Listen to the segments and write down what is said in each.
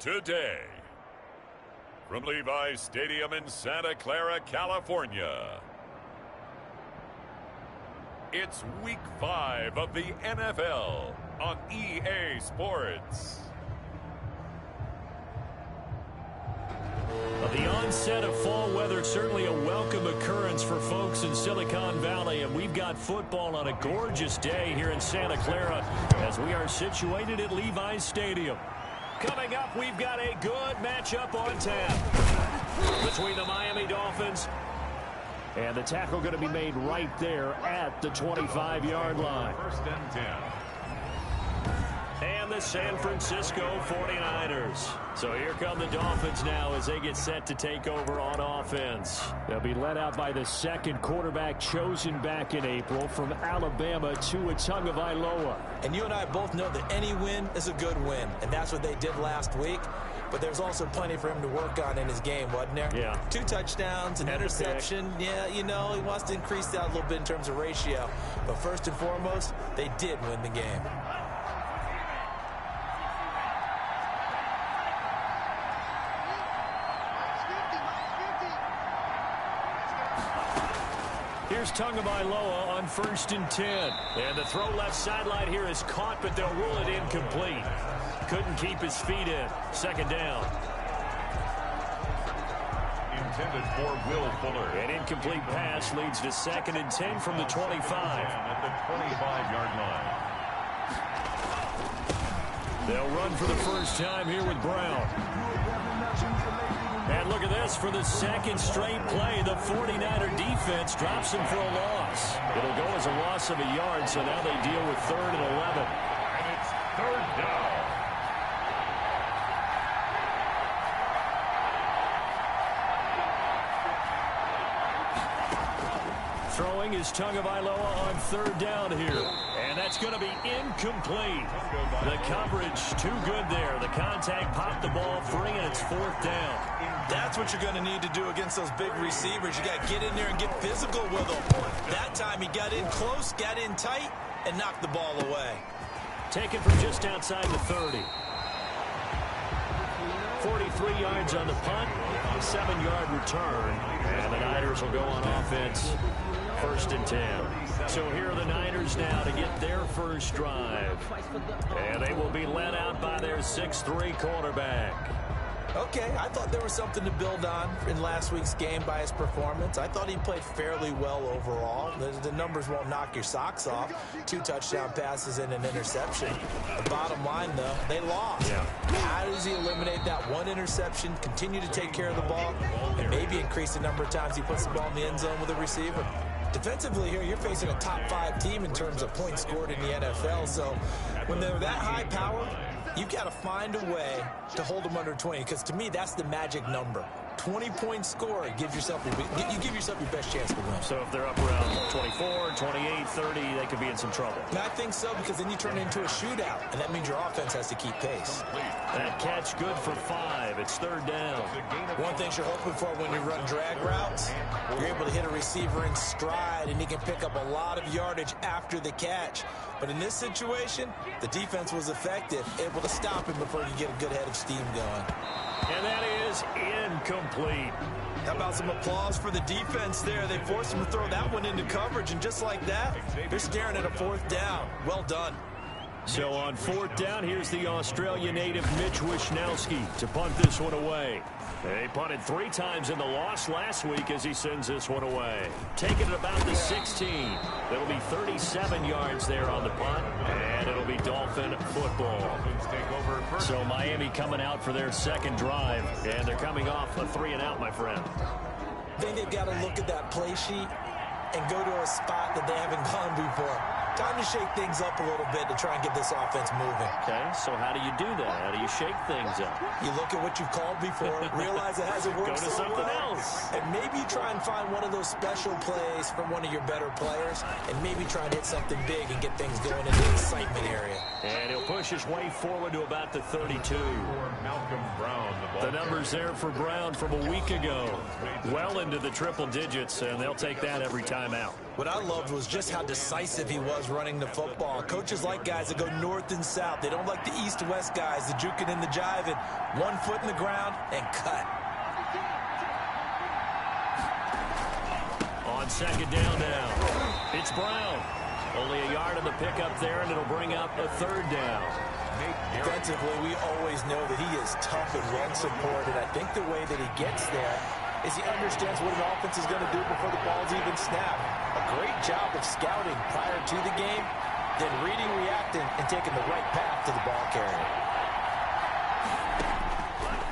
today. From Levi's Stadium in Santa Clara, California, it's Week 5 of the NFL on EA Sports. The onset of fall weather, certainly a welcome occurrence for folks in Silicon Valley, and we've got football on a gorgeous day here in Santa Clara as we are situated at Levi's Stadium. Coming up, we've got a good matchup on tap between the Miami Dolphins and the tackle going to be made right there at the 25-yard line. First and 10. And the San Francisco 49ers. So here come the Dolphins now as they get set to take over on offense. They'll be led out by the second quarterback chosen back in April from Alabama, Tua Tagovailoa. And you and I both know that any win is a good win, and that's what they did last week. But there's also plenty for him to work on in his game, wasn't there? Yeah. 2 touchdowns, an interception. Yeah, you know, he wants to increase that a little bit in terms of ratio. But first and foremost, they did win the game. Here's Tagovailoa on 1st and 10. And the throw left sideline here is caught, but they'll rule it incomplete. Couldn't keep his feet in. Second down. Intended for Will Fuller. An incomplete pass leads to 2nd and 10 from the 25. At the 25-yard line. They'll run for the first time here with Brown. And look at this, for the second straight play, the 49er defense drops him for a loss. It'll go as a loss of a yard, so now they deal with 3rd and 11. And it's 3rd down. Throwing is Tagovailoa on 3rd down here. And that's going to be incomplete. The coverage too good there. The contact popped the ball free, and it's 4th down. That's what you're going to need to do against those big receivers. You got to get in there and get physical with them. That time he got in close, got in tight, and knocked the ball away. Taken from just outside the 30. 43 yards on the punt, 7-yard return, and the Niners will go on offense. 1st and 10. So here are the Niners now to get their first drive. And they will be led out by their 6'3" quarterback. Okay, I thought there was something to build on in last week's game by his performance. I thought he played fairly well overall. The numbers won't knock your socks off. 2 touchdown passes and an interception. The bottom line, though, they lost. Yeah. How does he eliminate that 1 interception, continue to take care of the ball, and maybe increase the number of times he puts the ball in the end zone with a receiver? Defensively here, you're facing a top 5 team in terms of points scored in the NFL. So when they're that high power, you've got to find a way to hold them under 20, because to me, that's the magic number. 20 points scored, you give yourself your best chance to win. So if they're up around 24, 28, 30, they could be in some trouble. And I think so, because then you turn it into a shootout, and that means your offense has to keep pace. That catch good for 5. It's 3rd down. One thing you're hoping for when you run drag routes, you're able to hit a receiver in stride, and he can pick up a lot of yardage after the catch. But in this situation, the defense was effective, able to stop him before you get a good head of steam going. And that is incomplete. How about some applause for the defense there? They forced him to throw that one into coverage, and just like that, they're staring at a 4th down. Well done. So on 4th down, here's the Australia native Mitch Wishnowsky to punt this one away. They punted 3 times in the loss last week as he sends this one away. Taking it about the 16. It'll be 37 yards there on the punt, and it'll be Dolphin football. So Miami coming out for their second drive, and they're coming off a 3-and-out, my friend. I think they've got to look at that play sheet and go to a spot that they haven't gone before. Time to shake things up a little bit to try and get this offense moving. Okay, so how do you do that? How do you shake things up? You look at what you've called before, realize it hasn't worked. Go to something else. And maybe you try and find one of those special plays from one of your better players, and maybe try and hit something big and get things going in the excitement area. And he'll push his way forward to about the 32. Malcolm Brown. The numbers there for Brown from a week ago. Well into the triple digits, and they'll take that every time out. What I loved was just how decisive he was running the football. Coaches like guys that go north and south. They don't like the east-west guys, the juking and the jiving. 1 foot in the ground and cut. On second down now, it's Brown. Only a yard on the pickup there, and it'll bring up a third down. Defensively, we always know that he is tough and run support, and I think the way that he gets there is he understands what an offense is going to do before the ball's even snapped. A great job of scouting prior to the game, then reading, reacting, and taking the right path to the ball carrier.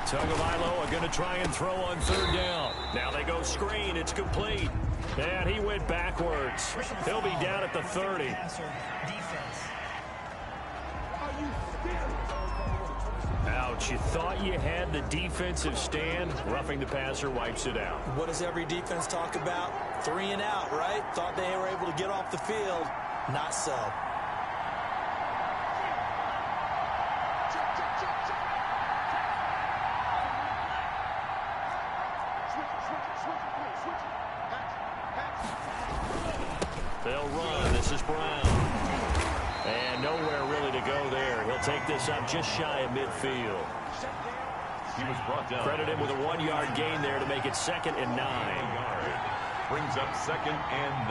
Tagovailoa going to try and throw on third down. Now they go screen. It's complete. And he went backwards. He'll be down at the 30. Ouch, you thought you had the defensive stand. Roughing the passer wipes it out. What does every defense talk about? 3 and out, right? Thought they were able to get off the field. Not so. They'll run. This is Brown. And nowhere really to go there. He'll take this up just shy of midfield. He was brought down. Credit him with a 1-yard gain there to make it 2nd and 9. Brings up 2nd and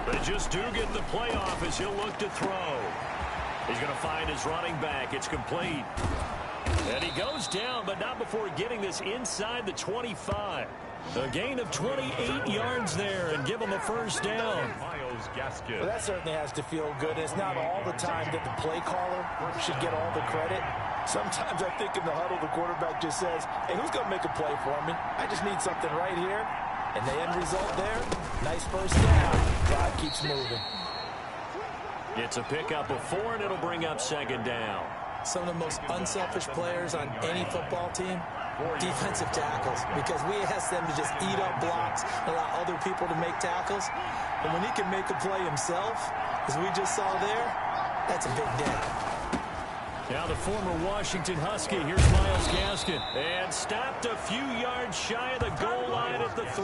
9. They just do get the playoff as he'll look to throw. He's going to find his running back. It's complete. And he goes down, but not before getting this inside the 25. A gain of 28 yards there and give him a first down. Myles Gaskin. Well, that certainly has to feel good. It's not all the time that the play caller should get all the credit. Sometimes I think in the huddle, the quarterback just says, hey, who's going to make a play for me? I just need something right here. And the end result there, nice first down. Drive keeps moving. It's a pickup of 4, and it'll bring up 2nd down. Some of the most unselfish players on any football team, defensive tackles, because we ask them to just eat up blocks, allow other people to make tackles. And when he can make a play himself, as we just saw there, that's a big day. Now the former Washington Husky, here's Myles Gaskin. And stopped a few yards shy of the goal line at the 3.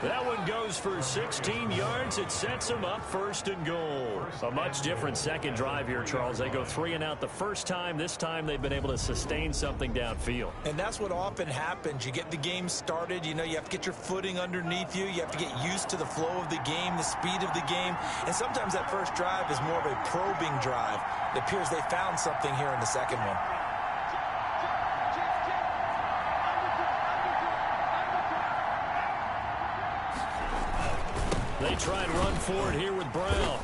That one goes for 16 yards. It sets him up 1st and goal. A much different second drive here, Charles. They go 3 and out the first time. This time they've been able to sustain something downfield. And that's what often happens. You get the game started. You know, you have to get your footing underneath you. You have to get used to the flow of the game, the speed of the game. And sometimes that first drive is more of a probing drive. It appears they found something here in the second one. They try and run forward here with Brown.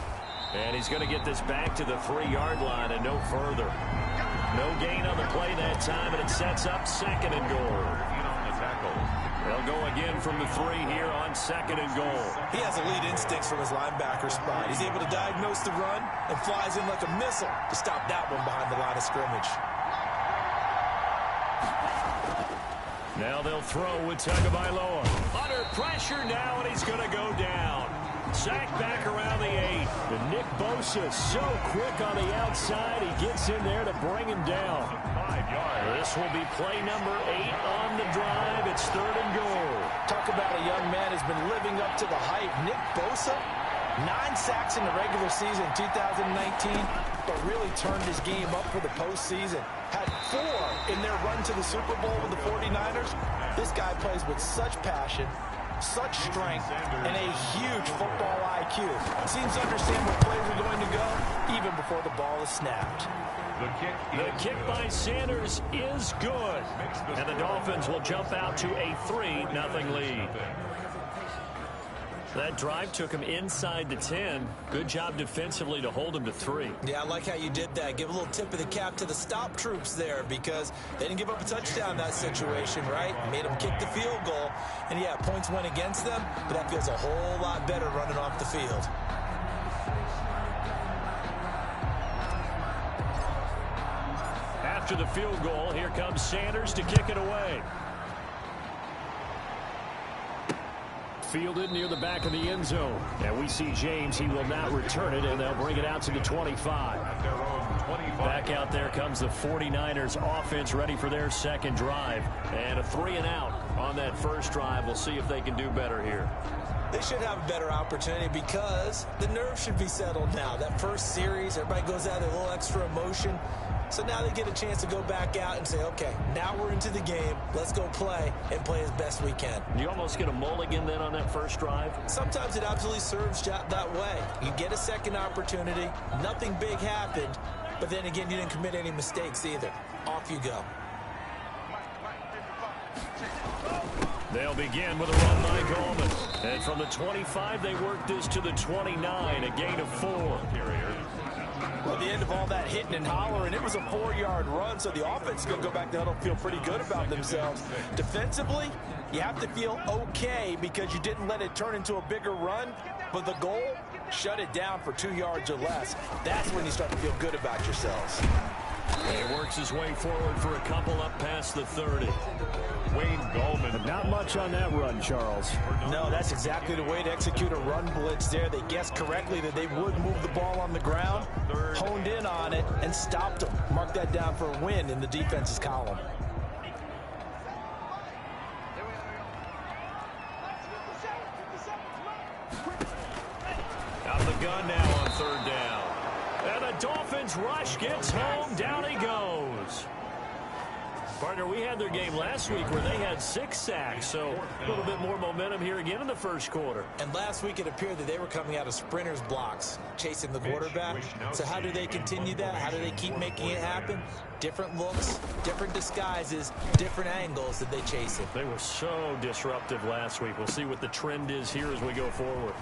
And he's going to get this back to the 3-yard line and no further. No gain on the play that time, and it sets up 2nd and goal. They'll go again from the 3 here on 2nd and goal. He has elite instincts from his linebacker spot. He's able to diagnose the run and flies in like a missile to stop that one behind the line of scrimmage. Now they'll throw with Tagovailoa. Under pressure now, and he's going to go down. Sacked back around the 8. And Nick Bosa so quick on the outside. He gets in there to bring him down. 5 yards. This will be play number 8 on the drive. It's 3rd and goal. Talk about a young man who's been living up to the hype. Nick Bosa, 9 sacks in the regular season 2019, but really turned his game up for the postseason. Had 4 in their run to the Super Bowl with the 49ers. This guy plays with such passion, such strength, and a huge football IQ. Seems to understand where plays are going to go even before the ball is snapped. The kick by Sanders is good. And the Dolphins will jump out to a 3-0 lead. That drive took him inside the 10. Good job defensively to hold him to 3. Yeah, I like how you did that. Give a little tip of the cap to the stop troops there because they didn't give up a touchdown in that situation, right? Made them kick the field goal. And, yeah, points went against them, but that feels a whole lot better running off the field. After the field goal, here comes Sanders to kick it away. fielded near the back of the end zone. And we see James. He will not return it, and they'll bring it out to the 25. At their own 25. Back out there comes the 49ers offense ready for their second drive. And a 3-and-out on that first drive. We'll see if they can do better here. They should have a better opportunity because the nerves should be settled now. That first series, everybody goes out with a little extra emotion. So now they get a chance to go back out and say, okay, now we're into the game. Let's go play and play as best we can. You almost get a mulligan then on that first drive? Sometimes it absolutely serves that way. You get a second opportunity. Nothing big happened. But then again, you didn't commit any mistakes either. Off you go. They'll begin with a run by Gallman. And from the 25, they work this to the 29, a gain of 4. Well, at the end of all that hitting and hollering, it was a 4-yard run, so the offense is going to go back to huddle and feel pretty good about themselves. Defensively, you have to feel okay because you didn't let it turn into a bigger run, but the goal, shut it down for 2 yards or less. That's when you start to feel good about yourselves. He works his way forward for a couple up past the 30. Wayne Gallman. Not much on that run, Charles. No, that's exactly the way to execute a run blitz there. They guessed correctly that they would move the ball on the ground, honed in on it, and stopped them. Mark that down for a win in the defense's column. Out of the gun now on third down. And the Dolphins rush gets home. Down he goes. Partner, we had their game last week where they had 6 sacks, so a little bit more momentum here again in the first quarter. And last week it appeared that they were coming out of sprinters blocks, chasing the quarterback. So how do they continue that? How do they keep making it happen? Different looks, different disguises, different angles that they chase it. They were so disruptive last week. We'll see what the trend is here as we go forward.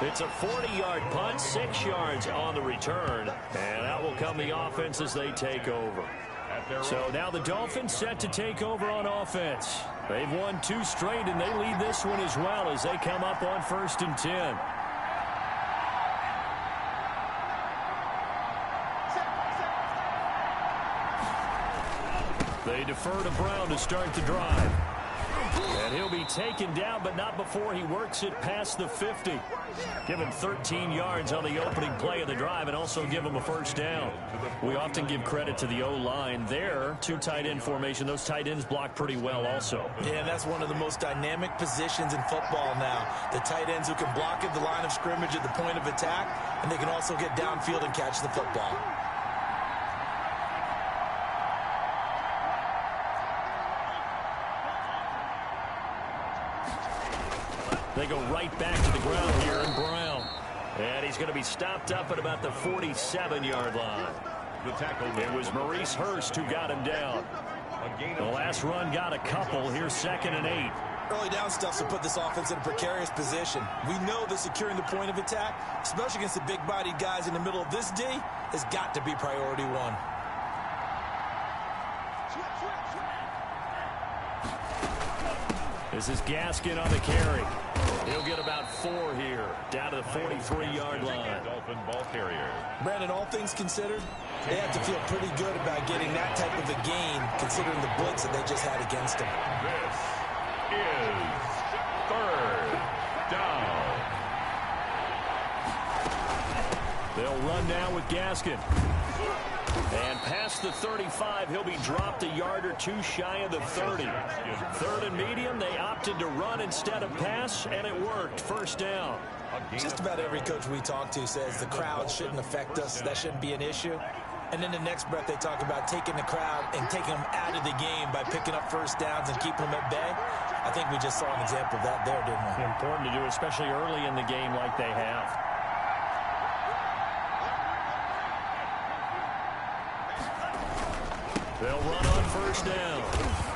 It's a 40-yard punt, 6 yards on the return, and out will come the offense as they take over. So now the Dolphins set to take over on offense. They've won 2 straight, and they lead this one as well as they come up on 1st and 10. They defer to Brown to start the drive. And he'll be taken down, but not before he works it past the 50. Give him 13 yards on the opening play of the drive and also give him a first down. We often give credit to the O-line there. 2 tight end formation. Those tight ends block pretty well also. Yeah, and that's one of the most dynamic positions in football now. The tight ends who can block at the line of scrimmage at the point of attack, and they can also get downfield and catch the football. They go right back to the ground here in Brown. And he's going to be stopped up at about the 47-yard line. The tackle. It was Maurice Hurst who got him down. The last run got a couple. Here's 2nd and 8. Early down stuff to put this offense in a precarious position. We know that securing the point of attack, especially against the big-bodied guys in the middle of this D, has got to be priority 1. This is Gaskin on the carry. He'll get about 4 here, down to the 43-yard line. Dolphin ball carrier. Brandon, all things considered, they have to feel pretty good about getting that type of a gain, considering the blitz that they just had against them. This is 3rd down. They'll run now with Gaskin. And past the 35, he'll be dropped a yard or 2 shy of the 30. 3rd and medium, they opted to run instead of pass, and it worked. First down. Just about every coach we talk to says the crowd shouldn't affect us. That shouldn't be an issue. And in the next breath, they talk about taking the crowd and taking them out of the game by picking up first downs and keeping them at bay. I think we just saw an example of that there, didn't we? Important to do, especially early in the game like they have. They'll run on first down.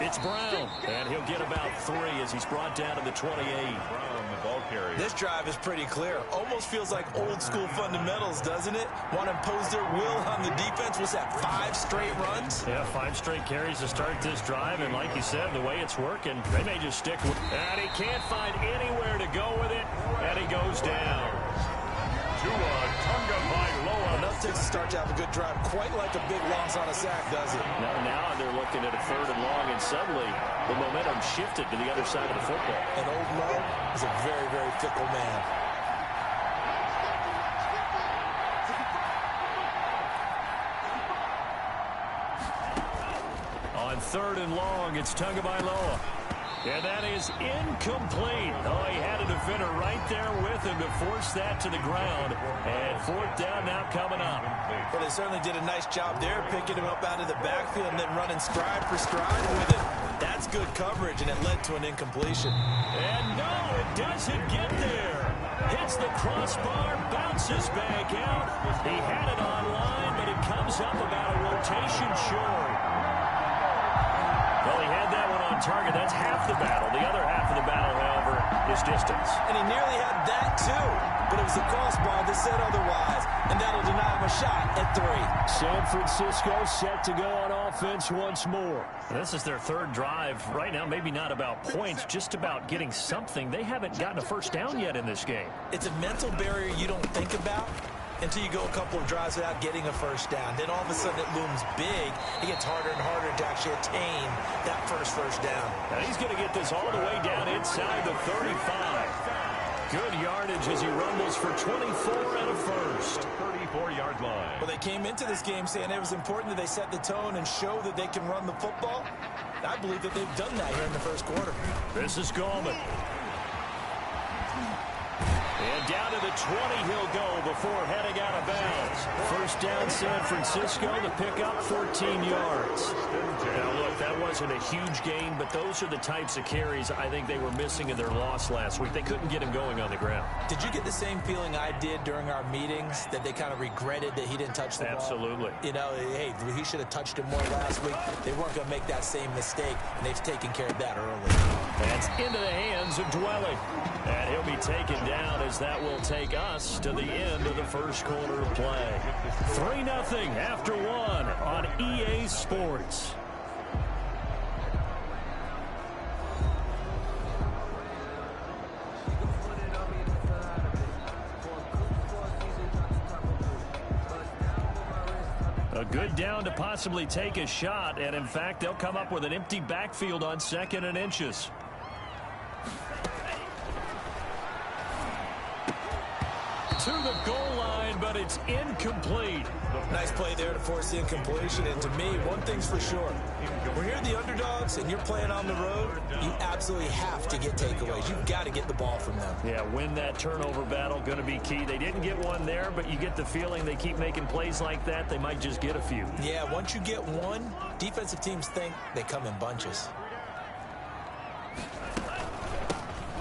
It's Brown, and he'll get about 3 as he's brought down to the 28. Brown, the ball carrier. This drive is pretty clear. Almost feels like old school fundamentals, doesn't it? Want to impose their will on the defense. What's that, 5 straight runs? Yeah, 5 straight carries to start this drive, and like you said, the way it's working, they may just stick with it. And he can't find anywhere to go with it, and he goes down. Tua Tagovailoa. Enough takes to start to have a good drive. Quite like a big loss on a sack, does it? Now they're looking at a 3rd and long, and suddenly the momentum shifted to the other side of the football. And Old Mo is a very, very fickle man. On 3rd and long, it's Tagovailoa. And that is incomplete. Oh, he had a defender right there with him to force that to the ground. And 4th down now coming up. Well, they certainly did a nice job there, picking him up out of the backfield and then running stride for stride with it. That's good coverage, and it led to an incompletion. And no, it doesn't get there. Hits the crossbar, bounces back out. He had it on line, but it comes up about a rotation short. Well, he had that one on target. That's half the battle. The other half of the battle, however, is distance. And he nearly had that, too. But it was the crossbar that said otherwise, and that'll deny him a shot at 3. San Francisco set to go on offense once more. This is their 3rd drive. Right now, maybe not about points, just about getting something. They haven't gotten a first down yet in this game. It's a mental barrier you don't think about until you go a couple of drives without getting a first down. Then all of a sudden it looms big. It gets harder and harder to actually attain that first down. Now he's going to get this all the way down inside the 35. Good yardage as he rumbles for 24 and a first. 34-yard line. Well, they came into this game saying it was important that they set the tone and show that they can run the football. I believe that they've done that here in the first quarter. This is Gallman. And down to the 20 he'll go before heading out of bounds. First down, San Francisco. The pickup, 14 yards. Now, look, that wasn't a huge gain, but those are the types of carries I think they were missing in their loss last week. They couldn't get him going on the ground. Did you get the same feeling I did during our meetings, that they kind of regretted that he didn't touch the ball? Absolutely. You know, hey, he should have touched him more last week. They weren't going to make that same mistake, and they've taken care of that early. That's into the hands of Dwelly. And he'll be taken down as that will take us to the end of the first quarter of play. 3-0 after 1 on EA Sports. A good down to possibly take a shot, and in fact, they'll come up with an empty backfield on 2nd and inches. To the goal line, but it's incomplete. Nice play there to force the incompletion, and to me, one thing's for sure. When you're the underdogs and you're playing on the road, you absolutely have to get takeaways. You've got to get the ball from them. Yeah, win that turnover battle, going to be key. They didn't get one there, but you get the feeling they keep making plays like that, they might just get a few. Yeah, once you get one, defensive teams think they come in bunches.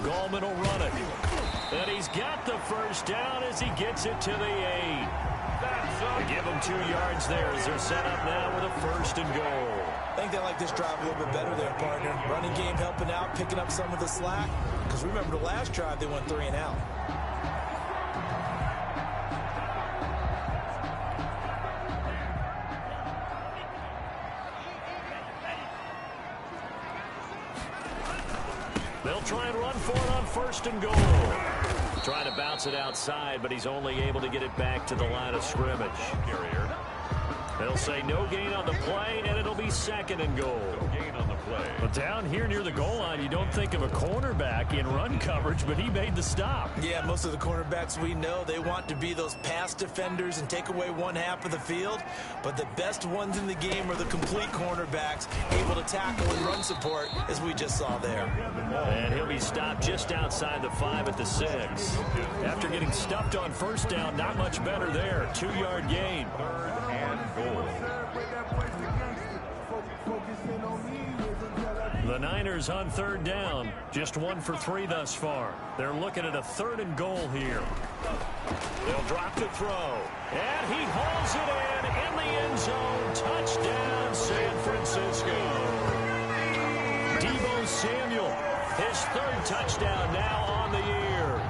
Gallman will run it. And he's got the first down as he gets it to the 8. They give him 2 yards there as they're set up now with a 1st and goal. I think they like this drive a little bit better there, partner. Running game helping out, picking up some of the slack. Because remember, the last drive, they went 3 and out. They'll try and run for it on 1st and goal. Trying to bounce it outside, but he's only able to get it back to the line of scrimmage. They'll say no gain on the play, and it'll be 2nd and goal. No gain on the play. But down here near the goal line, you don't think of a cornerback in run coverage, but he made the stop. Yeah, most of the cornerbacks we know, they want to be those pass defenders and take away one half of the field. But the best ones in the game are the complete cornerbacks, able to tackle and run support, as we just saw there. And he'll be stopped just outside the 5 at the 6. After getting stuffed on 1st down, not much better there. 2-yard gain. 3rd and goal. The Niners on 3rd down. Just 1 for 3 thus far. They're looking at a 3rd and goal here. They'll drop to throw. And he hauls it in the end zone. Touchdown, San Francisco. Deebo Samuel, his 3rd touchdown now on the year.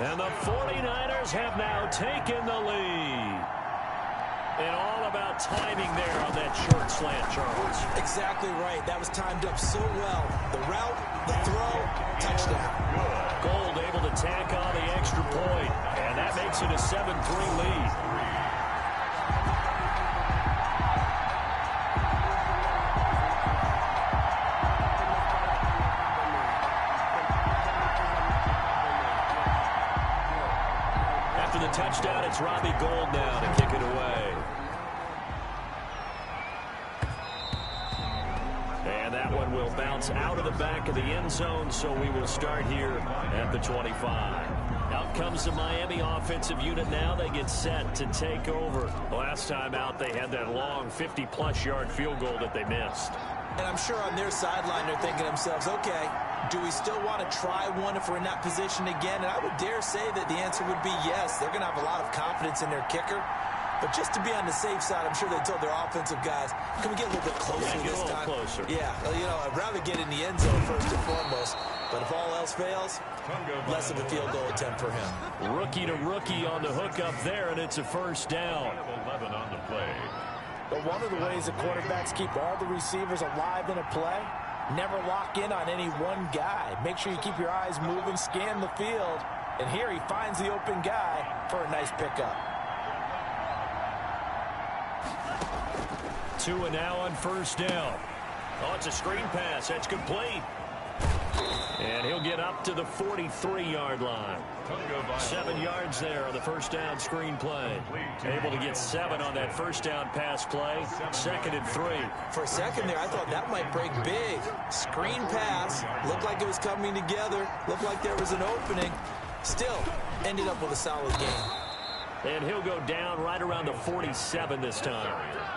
And the 49ers have now taken the lead. And all about timing there on that short slant, Charles. Exactly right. That was timed up so well. The route, the throw, touchdown. Gold able to tack on the extra point. And that makes it a 7-3 lead. After the touchdown, it's Robbie Gould now to kick it away. And that one will bounce out of the back of the end zone, so we will start here at the 25. Out comes the Miami offensive unit now. They get set to take over. Last time out, they had that long 50-plus yard field goal that they missed. And I'm sure on their sideline they're thinking to themselves, okay, do we still want to try one if we're in that position again? And I would dare say that the answer would be yes. They're going to have a lot of confidence in their kicker. But just to be on the safe side, I'm sure they told their offensive guys, can we get a little bit closer this time? Closer. Yeah, you know, I'd rather get in the end zone first and foremost. But if all else fails, less of a field goal attempt for him. Rookie to rookie on the hook up there, and it's a first down. 11 on the play. But one of the ways the quarterbacks keep all the receivers alive in a play, never lock in on any one guy. Make sure you keep your eyes moving, scan the field. And here he finds the open guy for a nice pickup. 2 and now on first down. Oh, it's a screen pass. That's complete. And he'll get up to the 43-yard line. 7 yards there on the first down screen play. Able to get 7 on that first down pass play. 2nd and 3. For a second there, I thought that might break big. Screen pass. Looked like it was coming together. Looked like there was an opening. Still, ended up with a solid game. And he'll go down right around the 47 this time.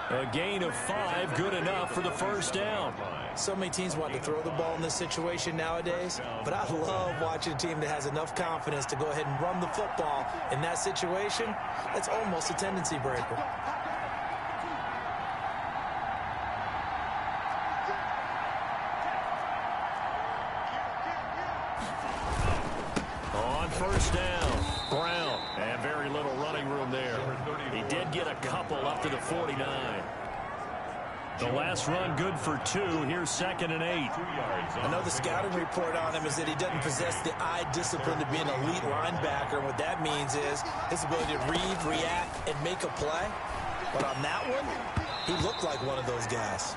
A gain of 5, good enough for the first down. So many teams want to throw the ball in this situation nowadays, but I love watching a team that has enough confidence to go ahead and run the football. In that situation, that's almost a tendency breaker. On first down, Brown. And very little running room there. He did get a couple up to the 49. The last run good for 2. Here's 2nd and 8. I know the scouting report on him is that he doesn't possess the eye discipline to be an elite linebacker. What that means is his ability to read, react, and make a play. But on that one, he looked like one of those guys.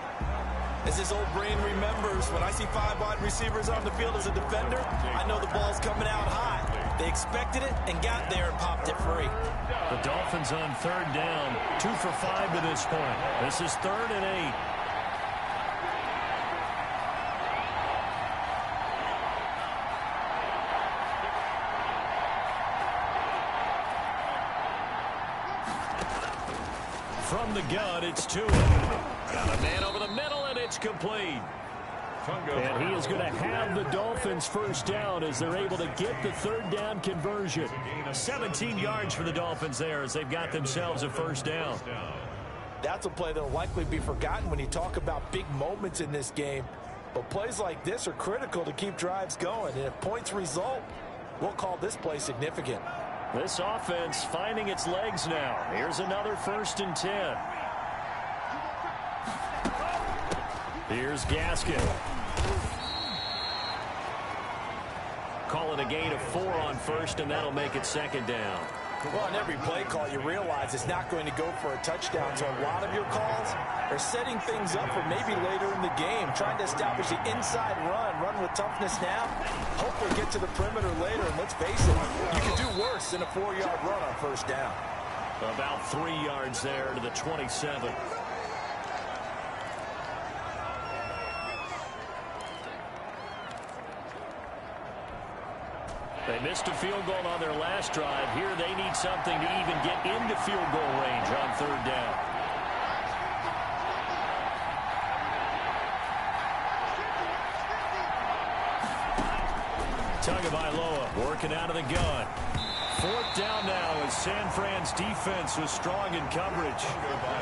As his old brain remembers, when I see 5 wide receivers on the field as a defender, I know the ball's coming out high. They expected it and got there and popped it free. The Dolphins on 3rd down, 2 for 5 to this point. This is 3rd and 8. From the gun, it's Tua. Got a man over the middle, and it's complete. And he is going to have the Dolphins first down as they're able to get the 3rd down conversion. 17 yards for the Dolphins there as they've got themselves a first down. That's a play that will likely be forgotten when you talk about big moments in this game. But plays like this are critical to keep drives going. And if points result, we'll call this play significant. This offense finding its legs now. Here's another 1st and 10. Here's Gaskin. Call it a gain of 4 on 1st, and that'll make it 2nd down. Well, on every play call, you realize it's not going to go for a touchdown. So a lot of your calls are setting things up for maybe later in the game, trying to establish the inside run with toughness now. Hopefully get to the perimeter later, and let's face it, you can do worse than a 4-yard run on first down. About 3 yards there to the 27. They missed a field goal on their last drive. Here they need something to even get into field goal range on 3rd down. Tagovailoa working out of the gun. 4th down now as San Fran's defense was strong in coverage.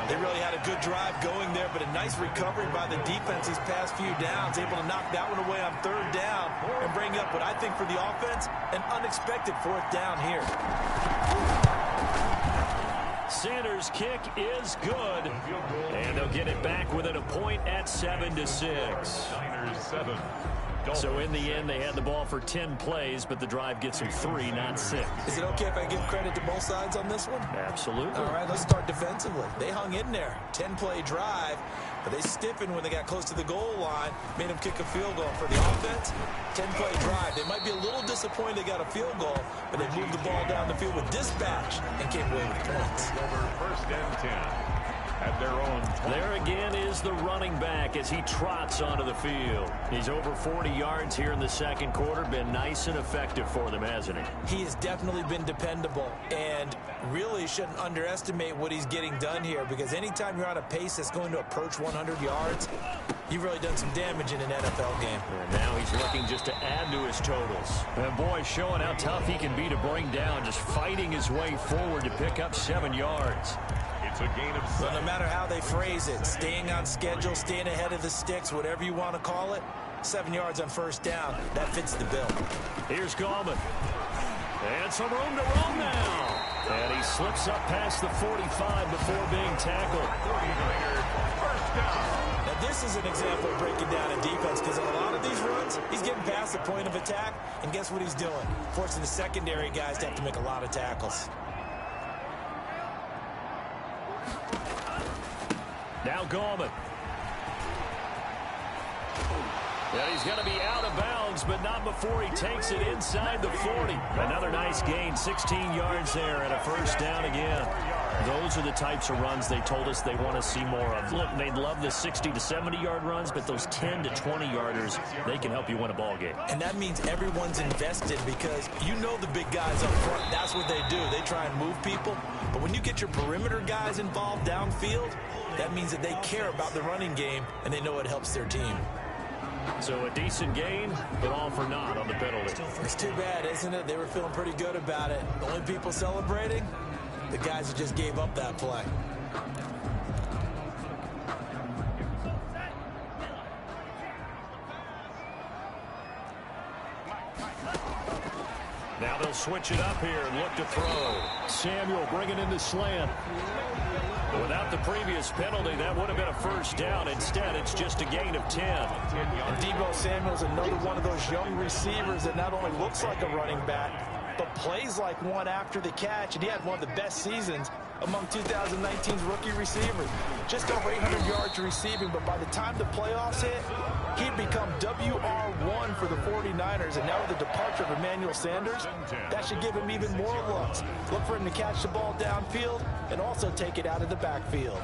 They really had a good drive going there, but a nice recovery by the defense these past few downs, able to knock that one away on 3rd down and bring up what I think for the offense, an unexpected 4th down here. Sanders' kick is good, and they'll get it back within a point at 7-6. Niners 7. So in the end, they had the ball for 10 plays, but the drive gets them 3, not 6. Is it okay if I give credit to both sides on this one? Absolutely. All right, let's start defensively. They hung in there. 10-play drive, but they stiffened when they got close to the goal line, made them kick a field goal. For the offense, 10-play drive. They might be a little disappointed they got a field goal, but they moved the ball down the field with dispatch and came away with points. First and 10 at their own 20. There again is the running back as he trots onto the field. He's over 40 yards here in the second quarter. Been nice and effective for them, hasn't he? He has definitely been dependable, and really shouldn't underestimate what he's getting done here, because anytime you're on a pace that's going to approach 100 yards, you've really done some damage in an NFL game. And now he's looking just to add to his totals. And boy, showing how tough he can be to bring down, just fighting his way forward to pick up 7 yards. It's a gain of 7. But no matter how they phrase it, staying on schedule, staying ahead of the sticks, whatever you want to call it, 7 yards on first down, that fits the bill. Here's Gallman. And some room to run now. And he slips up past the 45 before being tackled. First down. Now, this is an example of breaking down in defense, because in a lot of these runs, he's getting past the point of attack, and guess what he's doing? Forcing the secondary guys to have to make a lot of tackles. Now Gallman. And he's going to be out of bounds, but not before he takes it inside the 40. Another nice gain, 16 yards there, and a first down again. Those are the types of runs they told us they want to see more of. Look, they'd love the 60 to 70-yard runs, but those 10 to 20-yarders, they can help you win a ball game. And that means everyone's invested, because you know the big guys up front, that's what they do. They try and move people. But when you get your perimeter guys involved downfield, that means that they care about the running game, and they know it helps their team. So a decent gain, but all for naught on the penalty. It's too bad, isn't it? They were feeling pretty good about it. The only people celebrating, the guys that just gave up that play. Now they'll switch it up here and look to throw. Samuel bringing in the slant. Without the previous penalty, that would have been a first down. Instead, it's just a gain of 10. And Deebo Samuel's another one of those young receivers that not only looks like a running back, but plays like one after the catch. And he had one of the best seasons among 2019's rookie receivers. Just over 800 yards receiving, but by the time the playoffs hit, he'd become WR1 for the 49ers. And now with the departure of Emmanuel Sanders, that should give him even more looks. Look for him to catch the ball downfield and also take it out of the backfield.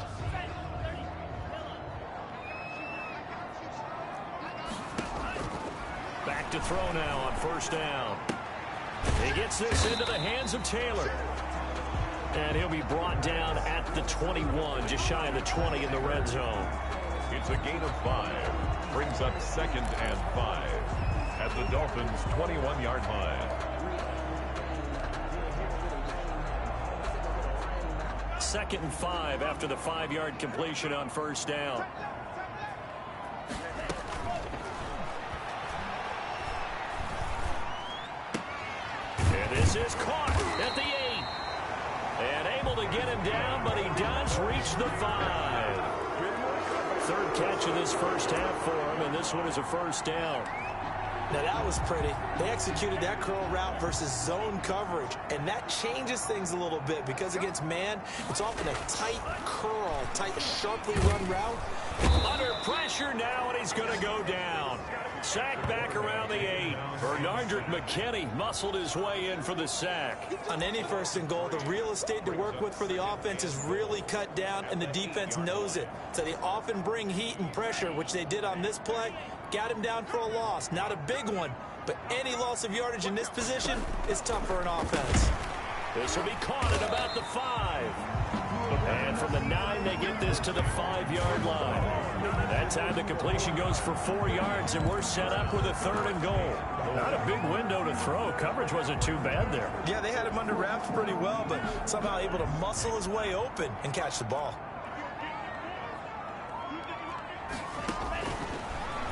Back to throw now on first down. He gets this into the hands of Taylor. And he'll be brought down at the 21, just shy of the 20 in the red zone. It's a gain of 5. Brings up 2nd and 5 at the Dolphins' 21-yard line. 2nd and 5 after the 5-yard completion on first down. And this is caught at the 8. And able to get him down, but he does reach the 5. Third catch of this first half for him, and this one is a first down. Now that was pretty. They executed that curl route versus zone coverage, and that changes things a little bit, because against man, it's often a tight curl, tight, sharply run route. Under pressure now, and he's going to go down. Sack back around the 8. Bernardrick McKinney muscled his way in for the sack. On any 1st and goal, the real estate to work with for the offense is really cut down, and the defense knows it. So they often bring heat and pressure, which they did on this play. Got him down for a loss. Not a big one, but any loss of yardage in this position is tough for an offense. This will be caught at about the 5. And from the 9, they get this to the 5-yard line. That time the completion goes for 4 yards, and we're set up with a 3rd and goal. Not a big window to throw. Coverage wasn't too bad there. Yeah, they had him under wraps pretty well, but somehow able to muscle his way open and catch the ball.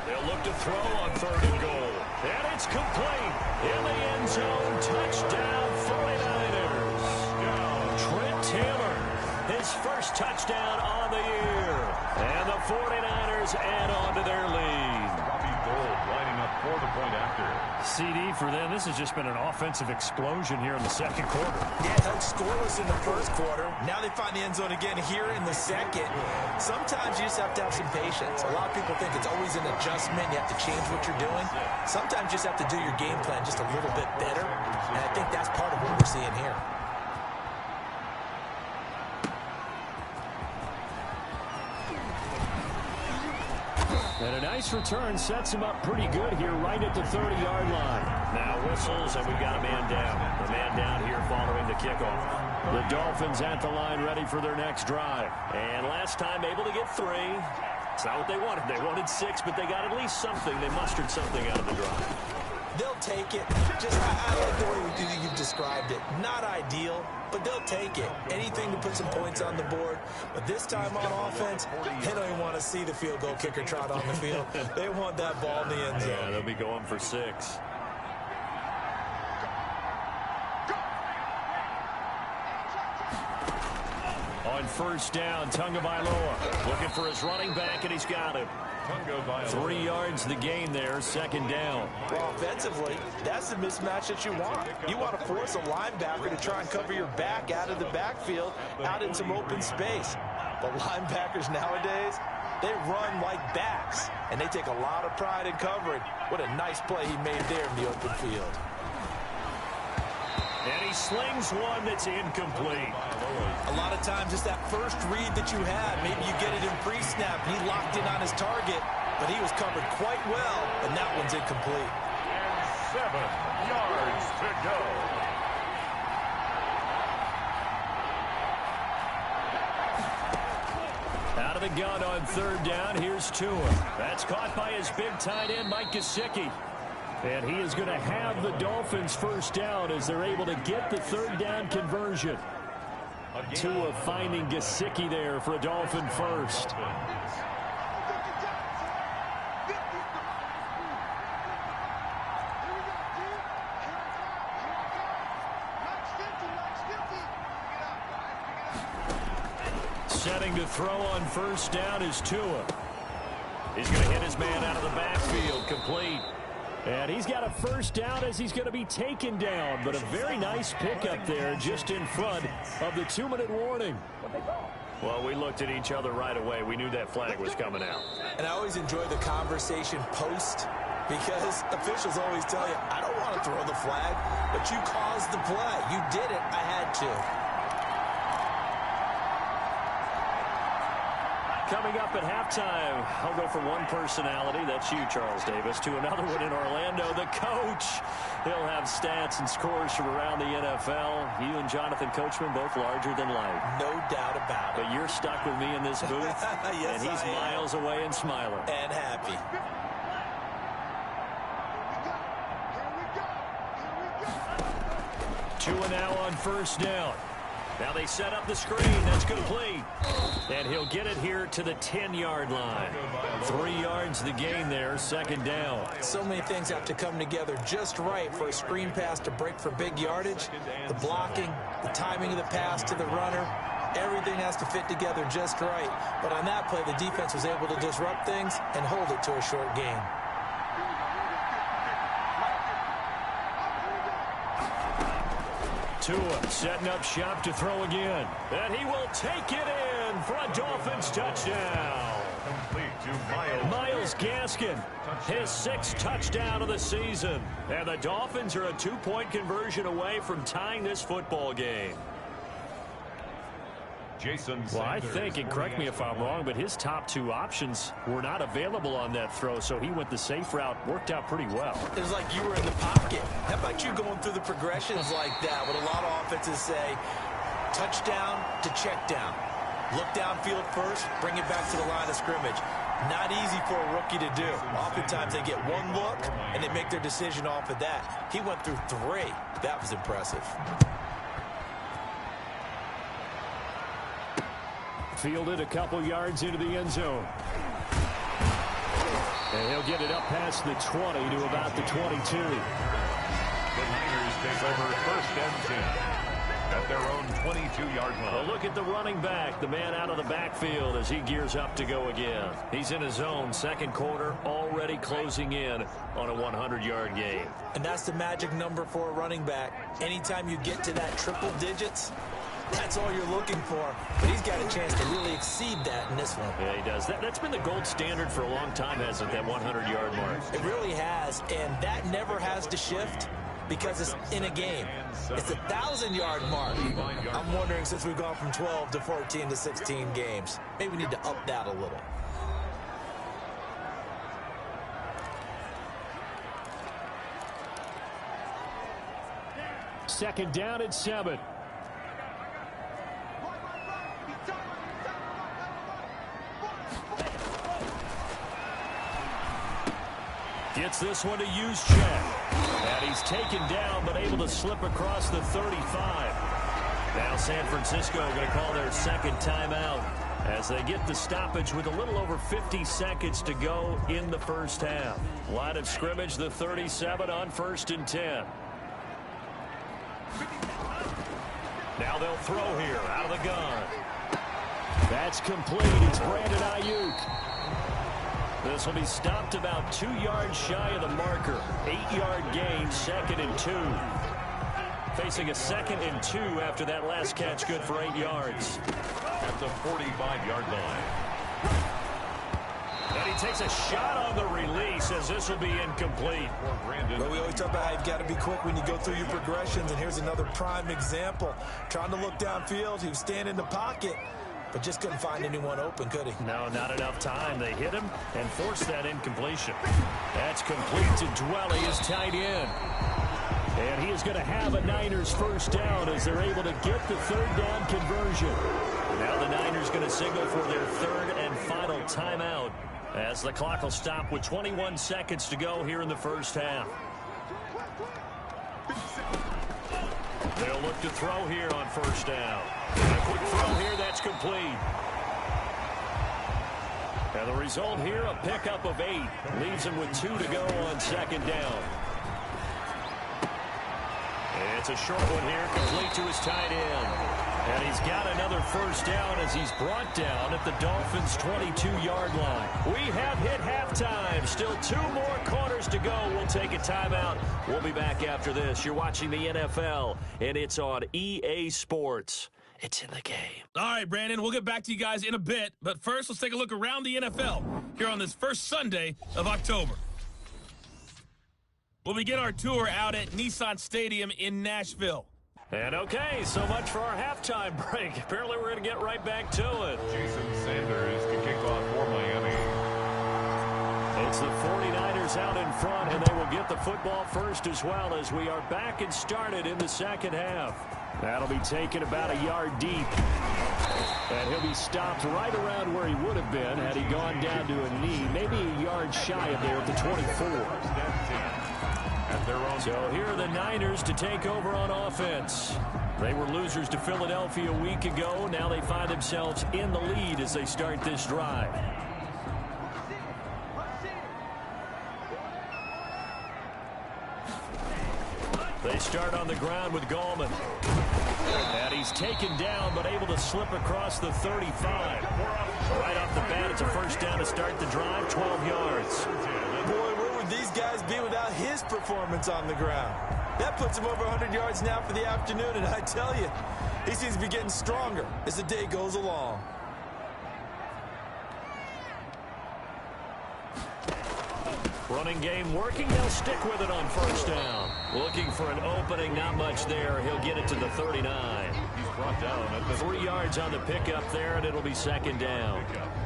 They'll look to throw on 3rd and goal. And it's complete. In the end zone, touchdown 49ers. Trent Taylor, his first touchdown on the year. And the 49ers add on to their lead. Gold lining up for the point after. CD for them. This has just been an offensive explosion here in the second quarter. Yeah, held scoreless in the first quarter. Now they find the end zone again here in the second. Sometimes you just have to have some patience. A lot of people think it's always an adjustment. You have to change what you're doing. Sometimes you just have to do your game plan just a little bit better. And I think that's part of what we're seeing here. And a nice return sets him up pretty good here right at the 30-yard line. Now whistles, and we've got a man down. The man down here following the kickoff. The Dolphins at the line ready for their next drive. And last time able to get 3. It's not what they wanted. They wanted 6, but they got at least something. They mustered something out of the drive. They'll take it. Just I like the way you've described it. Not ideal, but they'll take it. Anything to put some points on the board. But this time on offense, they don't even want to see the field goal kicker trot on the field. They want that ball in the end zone. Yeah, they'll be going for 6. On first down, Tagovailoa looking for his running back, and he's got him. 3 yards the gain there, second down. Well, offensively, that's the mismatch that you want. You want to force a linebacker to try and cover your back out of the backfield, out in some open space. But linebackers nowadays, they run like backs, and they take a lot of pride in covering. What a nice play he made there in the open field. And he slings one that's incomplete. A lot of times it's that first read that you had. Maybe you get it in pre-snap. He locked in on his target, but he was covered quite well, and that one's incomplete. And 7 yards to go. Out of the gun on third down, here's Tua. That's caught by his big tight end, Mike Gesicki. And he is going to have the Dolphins first down as they're able to get the third down conversion. Tua finding Gesicki there for a Dolphin first. Setting to throw on first down is Tua. He's going to hit his man out of the backfield, complete. And he's got a first down as he's going to be taken down. But a very nice pickup there just in front of the 2-minute warning. Well, we looked at each other right away. We knew that flag was coming out. And I always enjoy the conversation post because officials always tell you, I don't want to throw the flag, but you caused the play. You did it. I had to. Coming up at halftime, I'll go from one personality, that's you, Charles Davis, to another one in Orlando, the coach. He'll have stats and scores from around the NFL. You and Jonathan Coachman, both larger than life. No doubt about it. But you're stuck with me in this booth, yes, and he's miles away and smiling. And happy. Tua now on first down. Now they set up the screen. That's complete. And he'll get it here to the 10-yard line. 3 yards the gain there, second down. So many things have to come together just right for a screen pass to break for big yardage. The blocking, the timing of the pass to the runner, everything has to fit together just right. But on that play, the defense was able to disrupt things and hold it to a short gain. Tua setting up shop to throw again. And he will take it in for a Dolphins touchdown. Complete to Myles Gaskin, his 6th touchdown of the season. And the Dolphins are a 2-point conversion away from tying this football game. Jason Well, I Sanders, think, and correct me if I'm wrong, but his top 2 options were not available on that throw, so he went the safe route, worked out pretty well. It was like you were in the pocket. How about you going through the progressions like that? What a lot of offenses say, touchdown to check down. Look downfield first, bring it back to the line of scrimmage. Not easy for a rookie to do. Oftentimes they get one look, and they make their decision off of that. He went through 3. That was impressive. Fielded a couple yards into the end zone. And he'll get it up past the 20 to about the 22. The Niners take over first and 10. at their own 22-yard line. Well, look at the running back, the man out of the backfield as he gears up to go again. He's in his zone, second quarter, already closing in on a 100-yard game. And that's the magic number for a running back. Anytime you get to that triple digits, that's all you're looking for. But he's got a chance to really exceed that in this one. Yeah, he does. That's been the gold standard for a long time, hasn't it, that 100-yard mark? It really has, and that never has to shift because it's in a game. It's a 1,000-yard mark. I'm wondering, since we've gone from 12 to 14 to 16 games, maybe we need to up that a little. Second down and 7. Gets this one to Juszczyk. And he's taken down, but able to slip across the 35. Now San Francisco going to call their second timeout as they get the stoppage with a little over 50 seconds to go in the first half. Line of scrimmage, the 37 on 1st and 10. Now they'll throw here out of the gun. That's complete. It's Brandon Ayuk. This will be stopped about 2 yards shy of the marker. 8-yard gain, 2nd and 2. Facing a 2nd and 2 after that last catch, good for 8 yards. At the 45-yard line. And he takes a shot on the release as this will be incomplete. But we always talk about how you've got to be quick when you go through your progressions, and here's another prime example. Trying to look downfield, he was standing in the pocket, but just couldn't find anyone open, could he? No, not enough time. They hit him and forced that incompletion. That's complete to Dwelly, his tight end. And he is going to have a Niners first down as they're able to get the third down conversion. Now the Niners going to signal for their third and final timeout as the clock will stop with 21 seconds to go here in the first half. They'll look to throw here on first down. And a quick throw here, that's complete. And the result here, a pickup of 8. Leaves him with 2 to go on second down. And it's a short one here, complete to his tight end. And he's got another first down as he's brought down at the Dolphins' 22-yard line. We have hit halftime. Still 2 more quarters to go. We'll take a timeout. We'll be back after this. You're watching the NFL, and it's on EA Sports. It's in the game. All right, Brandon, we'll get back to you guys in a bit. But first, let's take a look around the NFL here on this first Sunday of October. We'll begin our tour out at Nissan Stadium in Nashville. And okay, so much for our halftime break. Apparently we're going to get right back to it. Jason Sanders to kick off for Miami. It's the 49ers out in front, and they will get the football first as well as we are back and started in the second half. That'll be taken about a yard deep. And he'll be stopped right around where he would have been had he gone down to a knee, maybe a yard shy of there at the 24. So here are the Niners to take over on offense. They were losers to Philadelphia a week ago. Now they find themselves in the lead as they start this drive. They start on the ground with Gallman. And he's taken down but able to slip across the 35. Right off the bat, it's a first down to start the drive, 12 yards. Boy, where would these guys be without his performance on the ground? That puts him over 100 yards now for the afternoon, and I tell you, he seems to be getting stronger as the day goes along. Running game working. They'll stick with it on first down. Looking for an opening. Not much there. He'll get it to the 39. He's brought down at the 3 yards on the pickup there, and it'll be second down.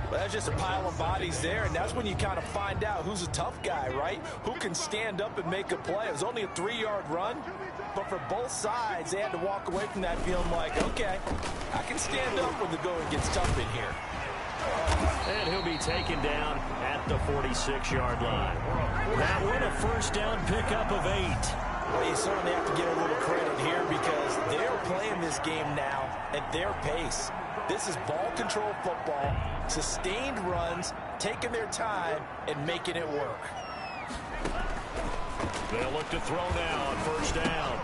Well, that's just a pile of bodies there, and that's when you kind of find out who's a tough guy, right? Who can stand up and make a play. It was only a 3-yard run, but for both sides, they had to walk away from that feeling like, okay, I can stand up when the going gets tough in here. And he'll be taken down at the 46-yard line. That one a first down pickup of 8. Well, you certainly have to get a little credit here because they're playing this game now at their pace. This is ball control football, sustained runs, taking their time, and making it work. They'll look to throw now on first down.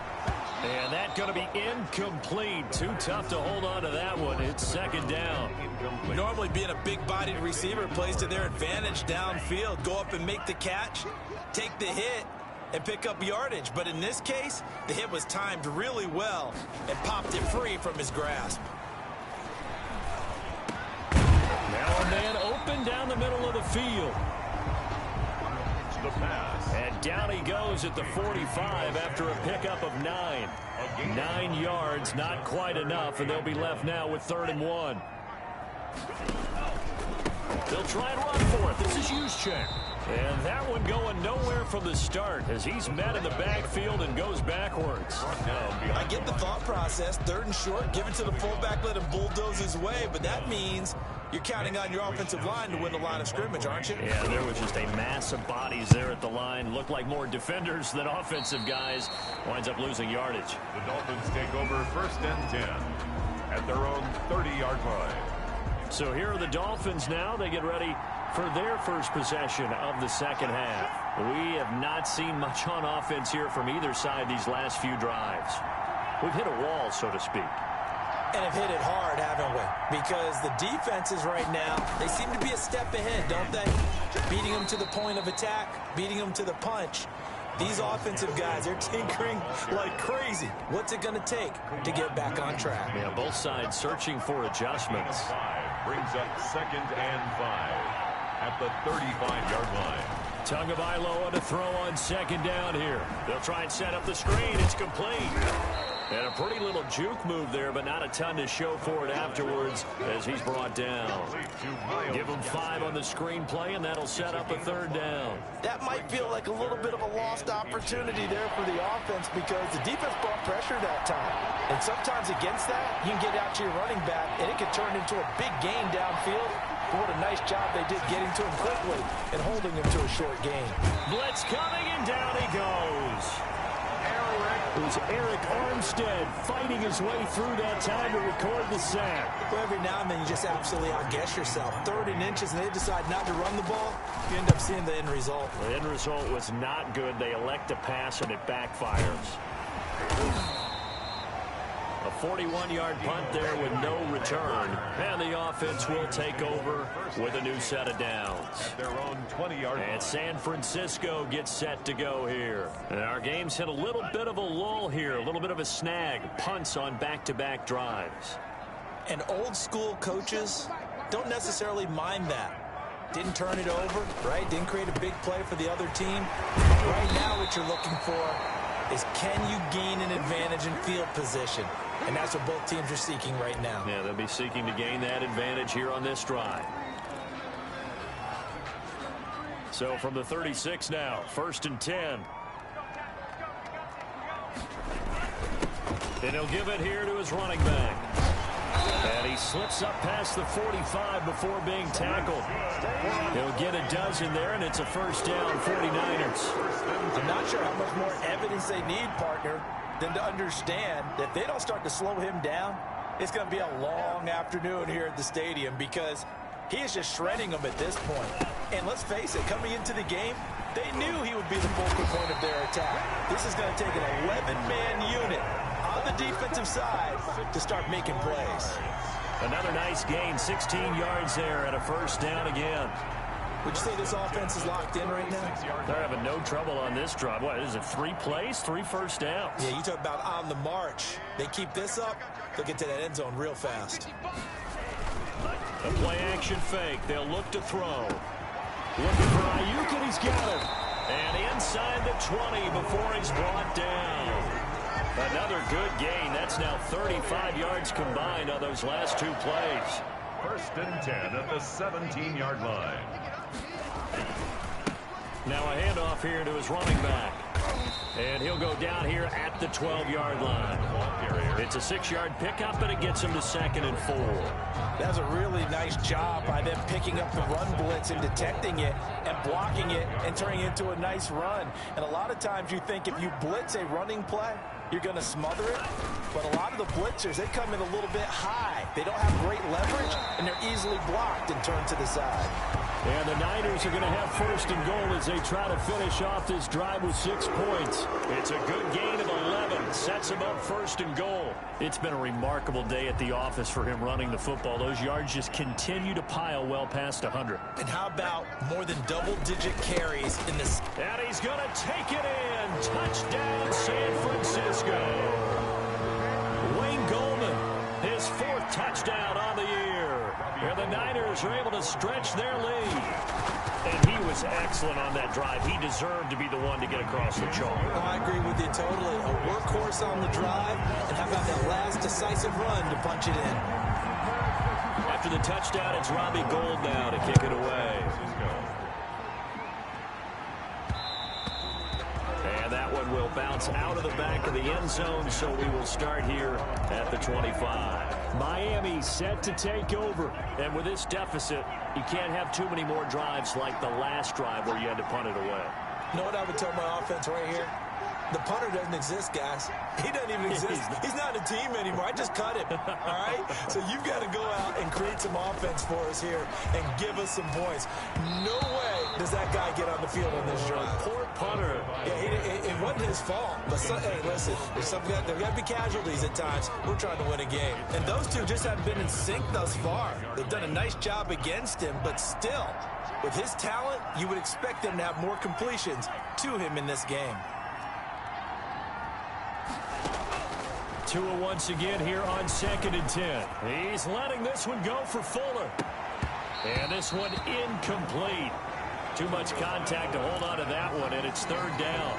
And that going to be incomplete. Too tough to hold on to that one. It's second down. Normally being a big-bodied receiver plays to their advantage downfield. Go up and make the catch, take the hit, and pick up yardage. But in this case, the hit was timed really well and popped it free from his grasp. Now a man open down the middle of the field. The pass. And down he goes at the 45 after a pickup of 9. 9 yards, not quite enough, and they'll be left now with 3rd and 1. They'll try and run for it. This is Juszczyk. And that one going nowhere from the start as he's met in the backfield and goes backwards. I get the thought process. 3rd and short, give it to the fullback, let him bulldoze his way. But that means you're counting on your offensive line to win the line of scrimmage, aren't you? Yeah, there was just a mass of bodies there at the line. Looked like more defenders than offensive guys. Winds up losing yardage. The Dolphins take over 1st and 10 at their own 30-yard line. So here are the Dolphins now. They get ready for their first possession of the second half. We have not seen much on offense here from either side these last few drives. We've hit a wall, so to speak. And have hit it hard, haven't we? Because the defenses right now, they seem to be a step ahead, don't they? Beating them to the point of attack, beating them to the punch. These offensive guys, they're tinkering like crazy. What's it going to take to get back on track? Yeah, both sides searching for adjustments. 5 brings up 2nd and 5 at the 35-yard line. Tagovailoa to throw on 2nd down here. They'll try and set up the screen. It's complete. And a pretty little juke move there, but not a ton to show for it afterwards as he's brought down. Give him 5 on the screenplay, and that'll set up a 3rd down. That might feel like a little bit of a lost opportunity there for the offense because the defense brought pressure that time. And sometimes against that, you can get out to your running back, and it could turn into a big gain downfield. But what a nice job they did getting to him quickly and holding him to a short gain. Blitz coming, and down he goes. It was Eric Armstead fighting his way through that time to record the sack. Well, every now and then you just absolutely outguess yourself. 3rd and inches, and they decide not to run the ball. You end up seeing the end result. The end result was not good. They elect to pass, and it backfires. A 41-yard punt there with no return. And the offense will take over with a new set of downs. At their own 20-yard line. And San Francisco gets set to go here. And our game's hit a little bit of a lull here, a little bit of a snag. Punts on back-to-back drives. And old-school coaches don't necessarily mind that. Didn't turn it over, right? Didn't create a big play for the other team. Right now what you're looking for is can you gain an advantage in field position? And that's what both teams are seeking right now. Yeah, they'll be seeking to gain that advantage here on this drive. So from the 36 now, 1st and 10. And he'll give it here to his running back. And he slips up past the 45 before being tackled. He'll get a dozen there, and it's a 1st down, 49ers. I'm not sure how much more evidence they need, partner, than to understand that if they don't start to slow him down, it's going to be a long afternoon here at the stadium because he is just shredding them at this point. And let's face it, coming into the game, they knew he would be the focal point of their attack. This is going to take an 11-man unit on the defensive side to start making plays. Another nice gain, 16 yards there and a 1st down again. Would you say this offense is locked in right now? They're having no trouble on this drive. What, is it 3 plays, 3 first downs? Yeah, you talk about on the march. They keep this up, they'll get to that end zone real fast. A play-action fake. They'll look to throw. Looking for Ayuk, and he's got him. And inside the 20 before he's brought down. Another good gain. That's now 35 yards combined on those last 2 plays. 1st and 10 at the 17-yard line. Now a handoff here to his running back. And he'll go down here at the 12-yard line. It's a 6-yard pickup, and it gets him to 2nd and 4. That was a really nice job by them picking up the run blitz and detecting it and blocking it and turning it into a nice run. And a lot of times you think if you blitz a running play, you're going to smother it. But a lot of the blitzers, they come in a little bit high. They don't have great leverage, and they're easily blocked and turned to the side. And the Niners are going to have 1st and goal as they try to finish off this drive with 6 points. It's a good gain of 11. Set sets him up first and goal. It's been a remarkable day at the office for him running the football. Those yards just continue to pile well past 100. And how about more than double-digit carries in this? And he's going to take it in. Touchdown, San Francisco. Wayne Goldman, his 4th touchdown on the year. And the Niners are able to stretch their lead. And he was excellent on that drive. He deserved to be the one to get across the chalk. Oh, I agree with you totally. A workhorse on the drive. And how about that last decisive run to punch it in? After the touchdown, it's Robbie Gould now to kick it away. And that one will bounce out of the back of the end zone, so we will start here at the 25. Miami set to take over. And with this deficit, you can't have too many more drives like the last drive where you had to punt it away. You know what I would tell my offense right here? The punter doesn't exist, guys. He doesn't even exist. He's not a team anymore. I just cut him, all right? So you've got to go out and create some offense for us here and give us some points. No way does that guy get on the field on this drive. Poor punter. Yeah, it wasn't his fault. But, hey, listen, there got to be casualties at times. We're trying to win a game. And those two just haven't been in sync thus far. They've done a nice job against him, but still, with his talent, you would expect them to have more completions to him in this game. Tua once again here on 2nd and 10. He's letting this one go for Fuller. And this one incomplete. Too much contact to hold on to that one, and it's 3rd down.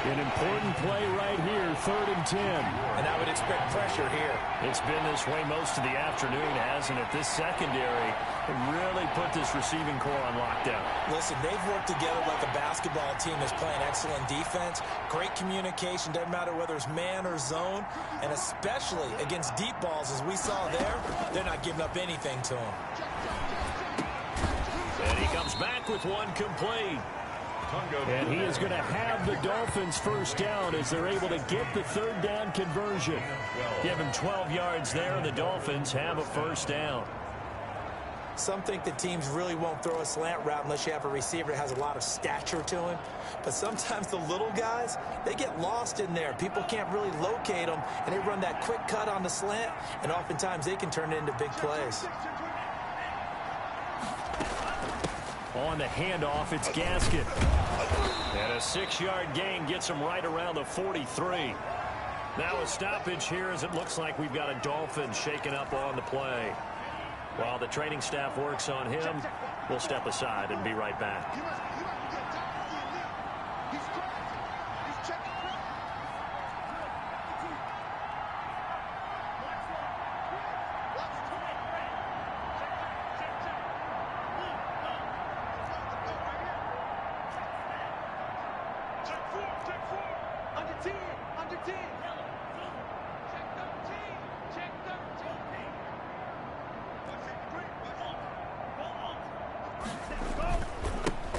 An important play right here, 3rd and 10. And I would expect pressure here. It's been this way most of the afternoon, hasn't it? This secondary really put this receiving core on lockdown. Listen, they've worked together like a basketball team that's playing excellent defense. Great communication, doesn't matter whether it's man or zone. And especially against deep balls, as we saw there, they're not giving up anything to them. And he comes back with one complete. And he is going to have the Dolphins first down as they're able to get the 3rd down conversion. Give him 12 yards there, and the Dolphins have a first down. Some think that teams really won't throw a slant route unless you have a receiver that has a lot of stature to him. But sometimes the little guys, they get lost in there. People can't really locate them, and they run that quick cut on the slant, and oftentimes they can turn it into big plays. On the handoff, it's Gaskin. And a 6-yard gain gets him right around the 43. Now a stoppage here as it looks like we've got a Dolphin shaken up on the play. While the training staff works on him, we'll step aside and be right back.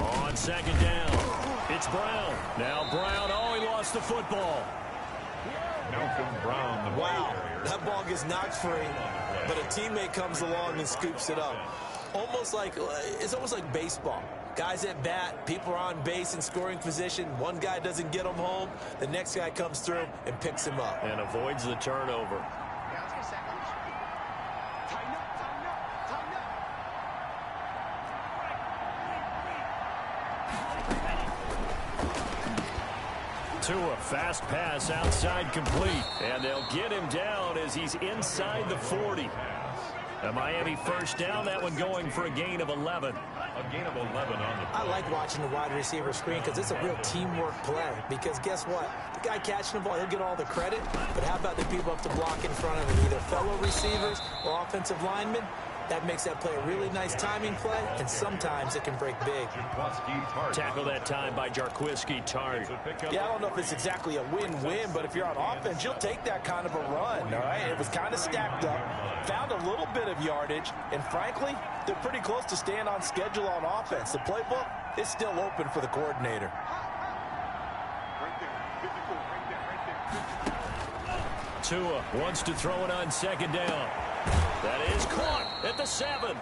On 2nd down, it's Brown. Now Brown, he lost the football. Malcolm Brown. Wow, that ball gets knocked free, but a teammate comes along and scoops it up. It's almost like baseball. Guys at bat, people are on base in scoring position. One guy doesn't get him home. The next guy comes through and picks him up. And avoids the turnover. Tua, fast pass outside complete. And they'll get him down as he's inside the 40. A Miami first down, that one going for a gain of 11. A gain of 11 on the I like watching the wide receiver screen because it's a real teamwork play. Because guess what? The guy catching the ball, he'll get all the credit. But how about the people up to block in front of him? Either fellow receivers or offensive linemen. That makes that play a really nice timing play, and sometimes it can break big. Tackle that time by Jarquiski Tartt. Yeah, I don't know if it's exactly a win-win, but if you're on offense, you'll take that kind of a run, all right? It was kind of stacked up, found a little bit of yardage, and frankly, they're pretty close to staying on schedule on offense. The playbook is still open for the coordinator. Tua wants to throw it on 2nd down. That is caught at the 7.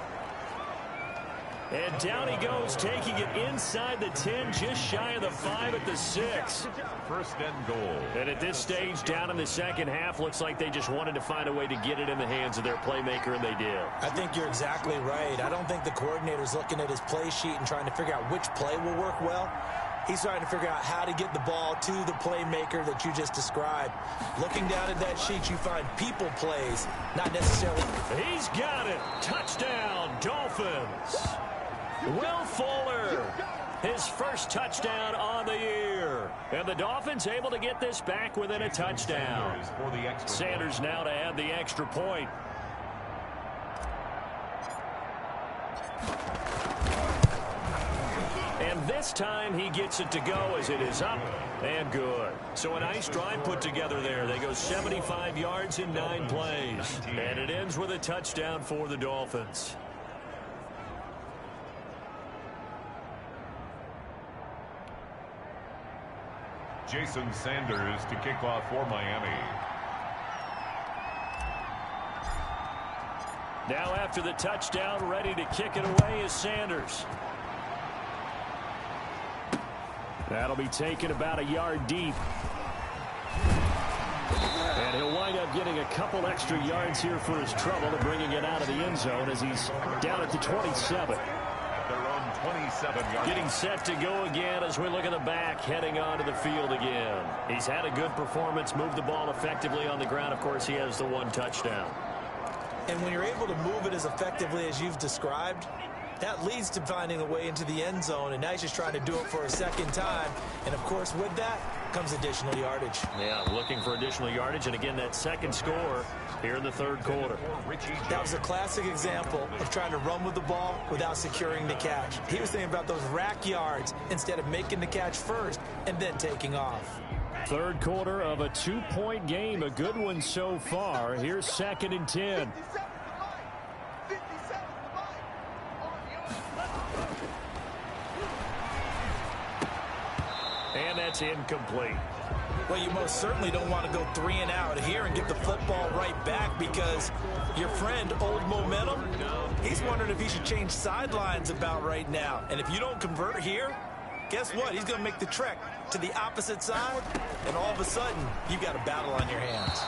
And down he goes, taking it inside the 10, just shy of the 5 at the 6. First and goal. And at this stage, down in the second half, looks like they just wanted to find a way to get it in the hands of their playmaker, and they did. I think you're exactly right. I don't think the coordinator's looking at his play sheet and trying to figure out which play will work well. He's trying to figure out how to get the ball to the playmaker that you just described. Looking down at that sheet, you find people plays, not necessarily. He's got it. Touchdown, Dolphins. Will Fuller, his first touchdown on the year. And the Dolphins able to get this back within a touchdown. Sanders now to add the extra point. And this time he gets it to go as it is up and good. So a nice drive put together there. They go 75 yards in 9 plays. And it ends with a touchdown for the Dolphins. Jason Sanders to kick off for Miami. Now after the touchdown, ready to kick it away is Sanders. That'll be taken about a yard deep. And he'll wind up getting a couple extra yards here for his trouble and bringing it out of the end zone as he's down at the 27. Their own 27 yards. Getting set to go again as we look at the back, heading onto the field again. He's had a good performance, moved the ball effectively on the ground. Of course, he has the 1 touchdown. And when you're able to move it as effectively as you've described, that leads to finding a way into the end zone, and now he's just trying to do it for a second time. And, of course, with that comes additional yardage. Yeah, looking for additional yardage, and again, that second score here in the third quarter. That was a classic example of trying to run with the ball without securing the catch. He was thinking about those rack yards instead of making the catch first and then taking off. Third quarter of a 2-point game, a good one so far. Here's 2nd and 10. And that's incomplete. Well, you most certainly don't want to go 3 and out here and get the football right back, because your friend, Old Momentum, he's wondering if he should change sidelines about right now. And if you don't convert here, guess what? He's going to make the trek to the opposite side, and all of a sudden, you've got a battle on your hands.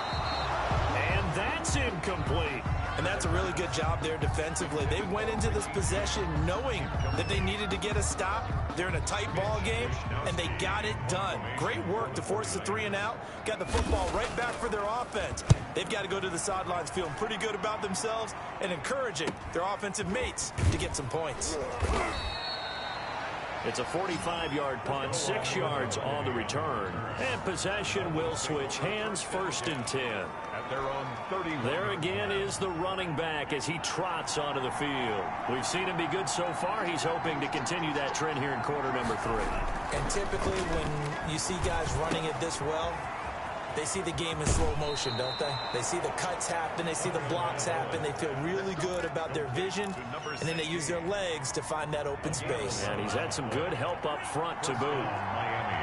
And that's incomplete. And that's a really good job there defensively. They went into this possession knowing that they needed to get a stop. They're in a tight ball game, and they got it done. Great work to force the 3 and out. Got the football right back for their offense. They've got to go to the sidelines feeling pretty good about themselves and encouraging their offensive mates to get some points. It's a 45-yard punt, 6 yards on the return. And possession will switch hands, 1st and 10. At their own 30. There again is the running back as he trots onto the field. We've seen him be good so far. He's hoping to continue that trend here in quarter number 3. And typically when you see guys running it this well, they see the game in slow motion, don't they? They see the cuts happen. They see the blocks happen. They feel really good about their vision, and then they use their legs to find that open space. And he's had some good help up front to boot. Miami.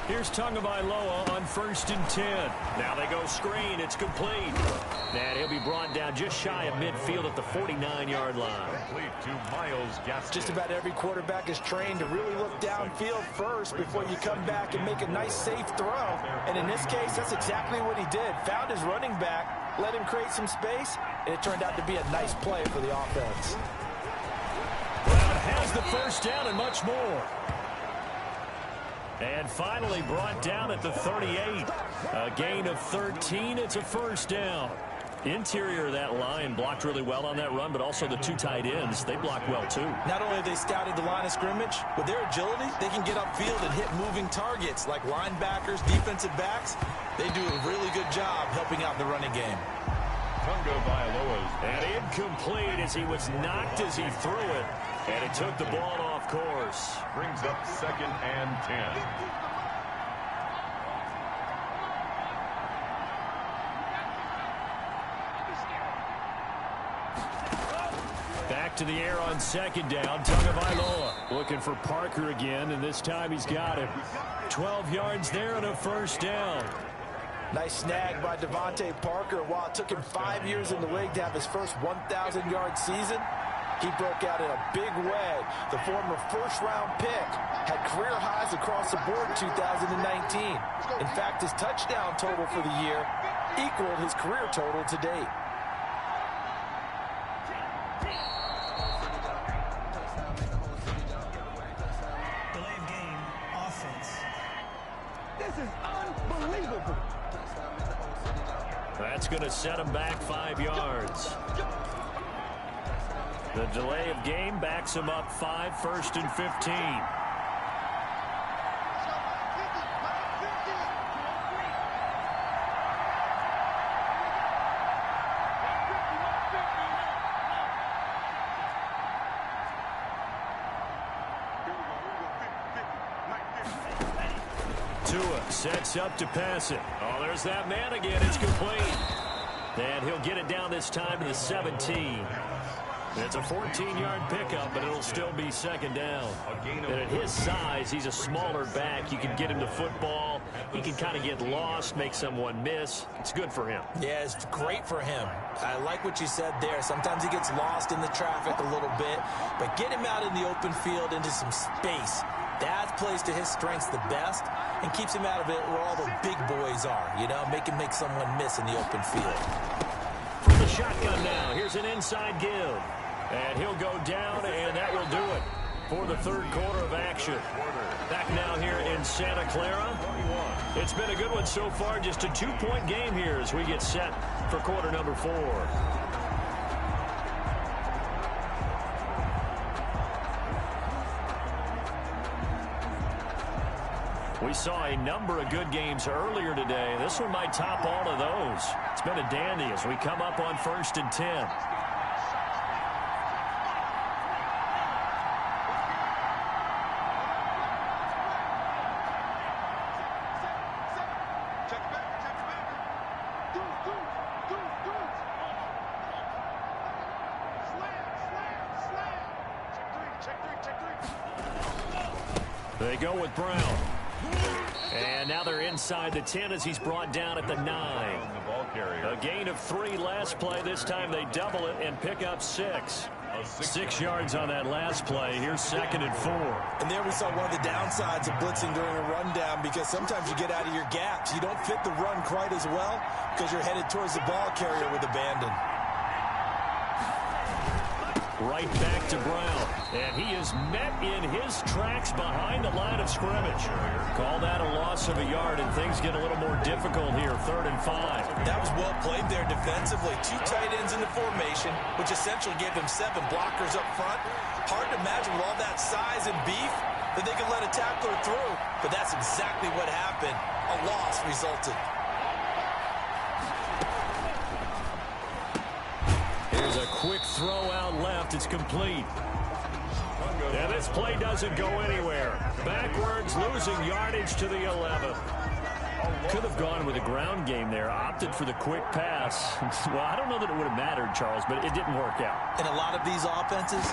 Here's Tagovailoa on 1st and 10. Now they go screen. It's complete. And he'll be brought down just shy of midfield at the 49-yard line. Complete to Myles Gaskin. Just about every quarterback is trained to really look downfield first before you come back and make a nice, safe throw. And in this case, that's exactly what he did. Found his running back, let him create some space, and it turned out to be a nice play for the offense. Brown has the first down and much more. And finally brought down at the 38. A gain of 13. It's a first down. Interior of that line blocked really well on that run, but also the 2 tight ends, they blocked well too. Not only have they scouted the line of scrimmage, with their agility, they can get upfield and hit moving targets like linebackers, defensive backs. They do a really good job helping out the running game. Tagovailoa's. And incomplete as he was knocked as he threw it. And it took the ball off course. Brings up 2nd and 10. Back to the air on second down. Tagovailoa looking for Parker again, and this time he's got him. 12 yards there and a first down. Nice snag by Devontae Parker. While it took him 5 years in the league to have his first 1,000-yard season, he broke out in a big way. The former first-round pick had career highs across the board in 2019. In fact, his touchdown total for the year equaled his career total to date. Delay of game, offense. This is unbelievable. That's going to set him back 5 yards. The delay of game backs him up 5, 1st and 15. Tua sets up to pass it. Oh, there's that man again. It's complete. And he'll get it down this time to the 17. It's a 14-yard pickup, but it'll still be second down. And at his size, he's a smaller back. You can get him to football. He can kind of get lost, make someone miss. It's good for him. Yeah, it's great for him. I like what you said there. Sometimes he gets lost in the traffic a little bit, but get him out in the open field into some space. That plays to his strengths the best and keeps him out of it where all the big boys are, you know, make someone miss in the open field. From the shotgun now, here's an inside give. And he'll go down, and that will do it for the third quarter of action. Back now here in Santa Clara. It's been a good one so far. Just a 2-point game here as we get set for quarter number 4. We saw a number of good games earlier today. This one might top all of those. It's been a dandy as we come up on 1st and 10. They go with Brown. And now they're inside the 10 as he's brought down at the 9. A gain of 3 last play. This time they double it and pick up 6. 6 yards on that last play. Here's 2nd and 4. And there we saw one of the downsides of blitzing during a rundown, because sometimes you get out of your gaps. You don't fit the run quite as well because you're headed towards the ball carrier with abandon. Right back to Brown. And he is met in his tracks behind the line of scrimmage. Call that a loss of a yard, and things get a little more difficult here. 3rd and 5. That was well played there defensively. 2 tight ends in the formation, which essentially gave them 7 blockers up front. Hard to imagine with all that size and beef that they could let a tackler through. But that's exactly what happened. A loss resulted. Here's a quick throw out left. It's complete. And this play doesn't go anywhere. Backwards, losing yardage to the 11. Could have gone with a ground game there. Opted for the quick pass. Well, I don't know that it would have mattered, Charles, but it didn't work out. In a lot of these offenses,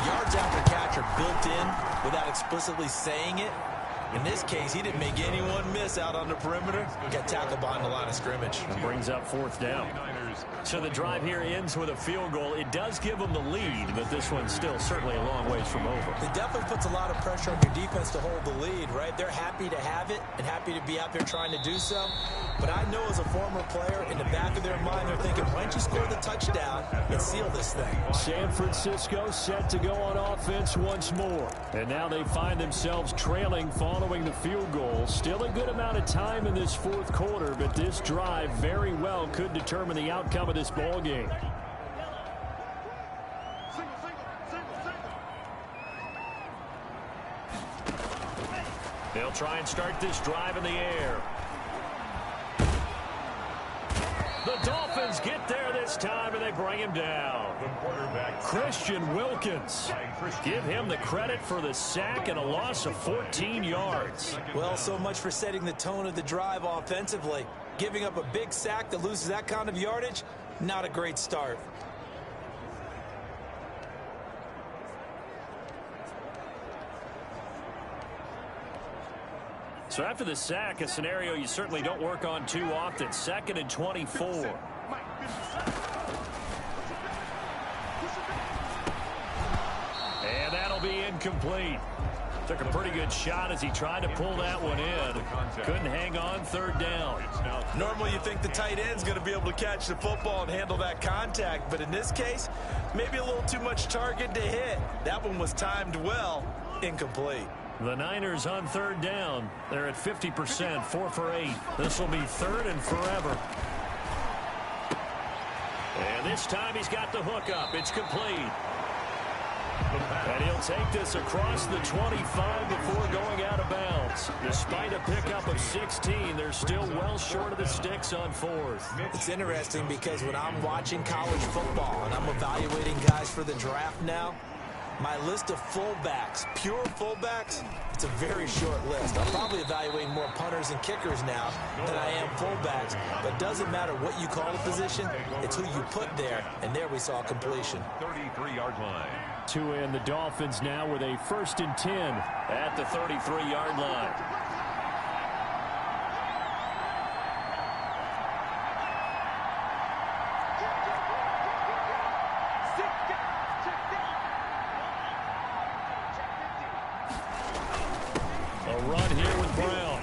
yards after catch are built in without explicitly saying it. In this case, he didn't make anyone miss out on the perimeter. Got tackled behind the line of scrimmage. And brings up 4th down. So the drive here ends with a field goal. It does give them the lead, but this one's still certainly a long ways from over. It definitely puts a lot of pressure on your defense to hold the lead, right? They're happy to have it and happy to be out there trying to do so. But I know as a former player, in the back of their mind, they're thinking, why don't you score the touchdown and seal this thing? San Francisco set to go on offense once more. And now they find themselves trailing following the field goal. Still a good amount of time in this 4th quarter, but this drive very well could determine the outcome of this ball game. They'll try and start this drive in the air. The Dolphins get there this time, and they bring him down. Christian Wilkins. Give him the credit for the sack and a loss of 14 yards. Well, so much for setting the tone of the drive offensively. Giving up a big sack that loses that kind of yardage, not a great start. So after the sack, a scenario you certainly don't work on too often. 2nd and 24. And that'll be incomplete. Took a pretty good shot as he tried to pull that one in. Couldn't hang on. 3rd down. Normally you think the tight end's going to be able to catch the football and handle that contact, but in this case, maybe a little too much target to hit. That one was timed well. Incomplete. The Niners on 3rd down. They're at 50%, 4 for 8. This will be 3rd and forever. And this time he's got the hook up. It's complete. And he'll take this across the 25 before going out of bounds. Despite a pickup of 16, they're still well short of the sticks on 4th. It's interesting because when I'm watching college football and I'm evaluating guys for the draft now, my list of fullbacks, pure fullbacks, it's a very short list. I'm probably evaluating more punters and kickers now than I am fullbacks. But it doesn't matter what you call the position, it's who you put there. And there we saw completion. 33-yard line. To end the Dolphins now with a 1st and 10 at the 33-yard line. A run here with Brown.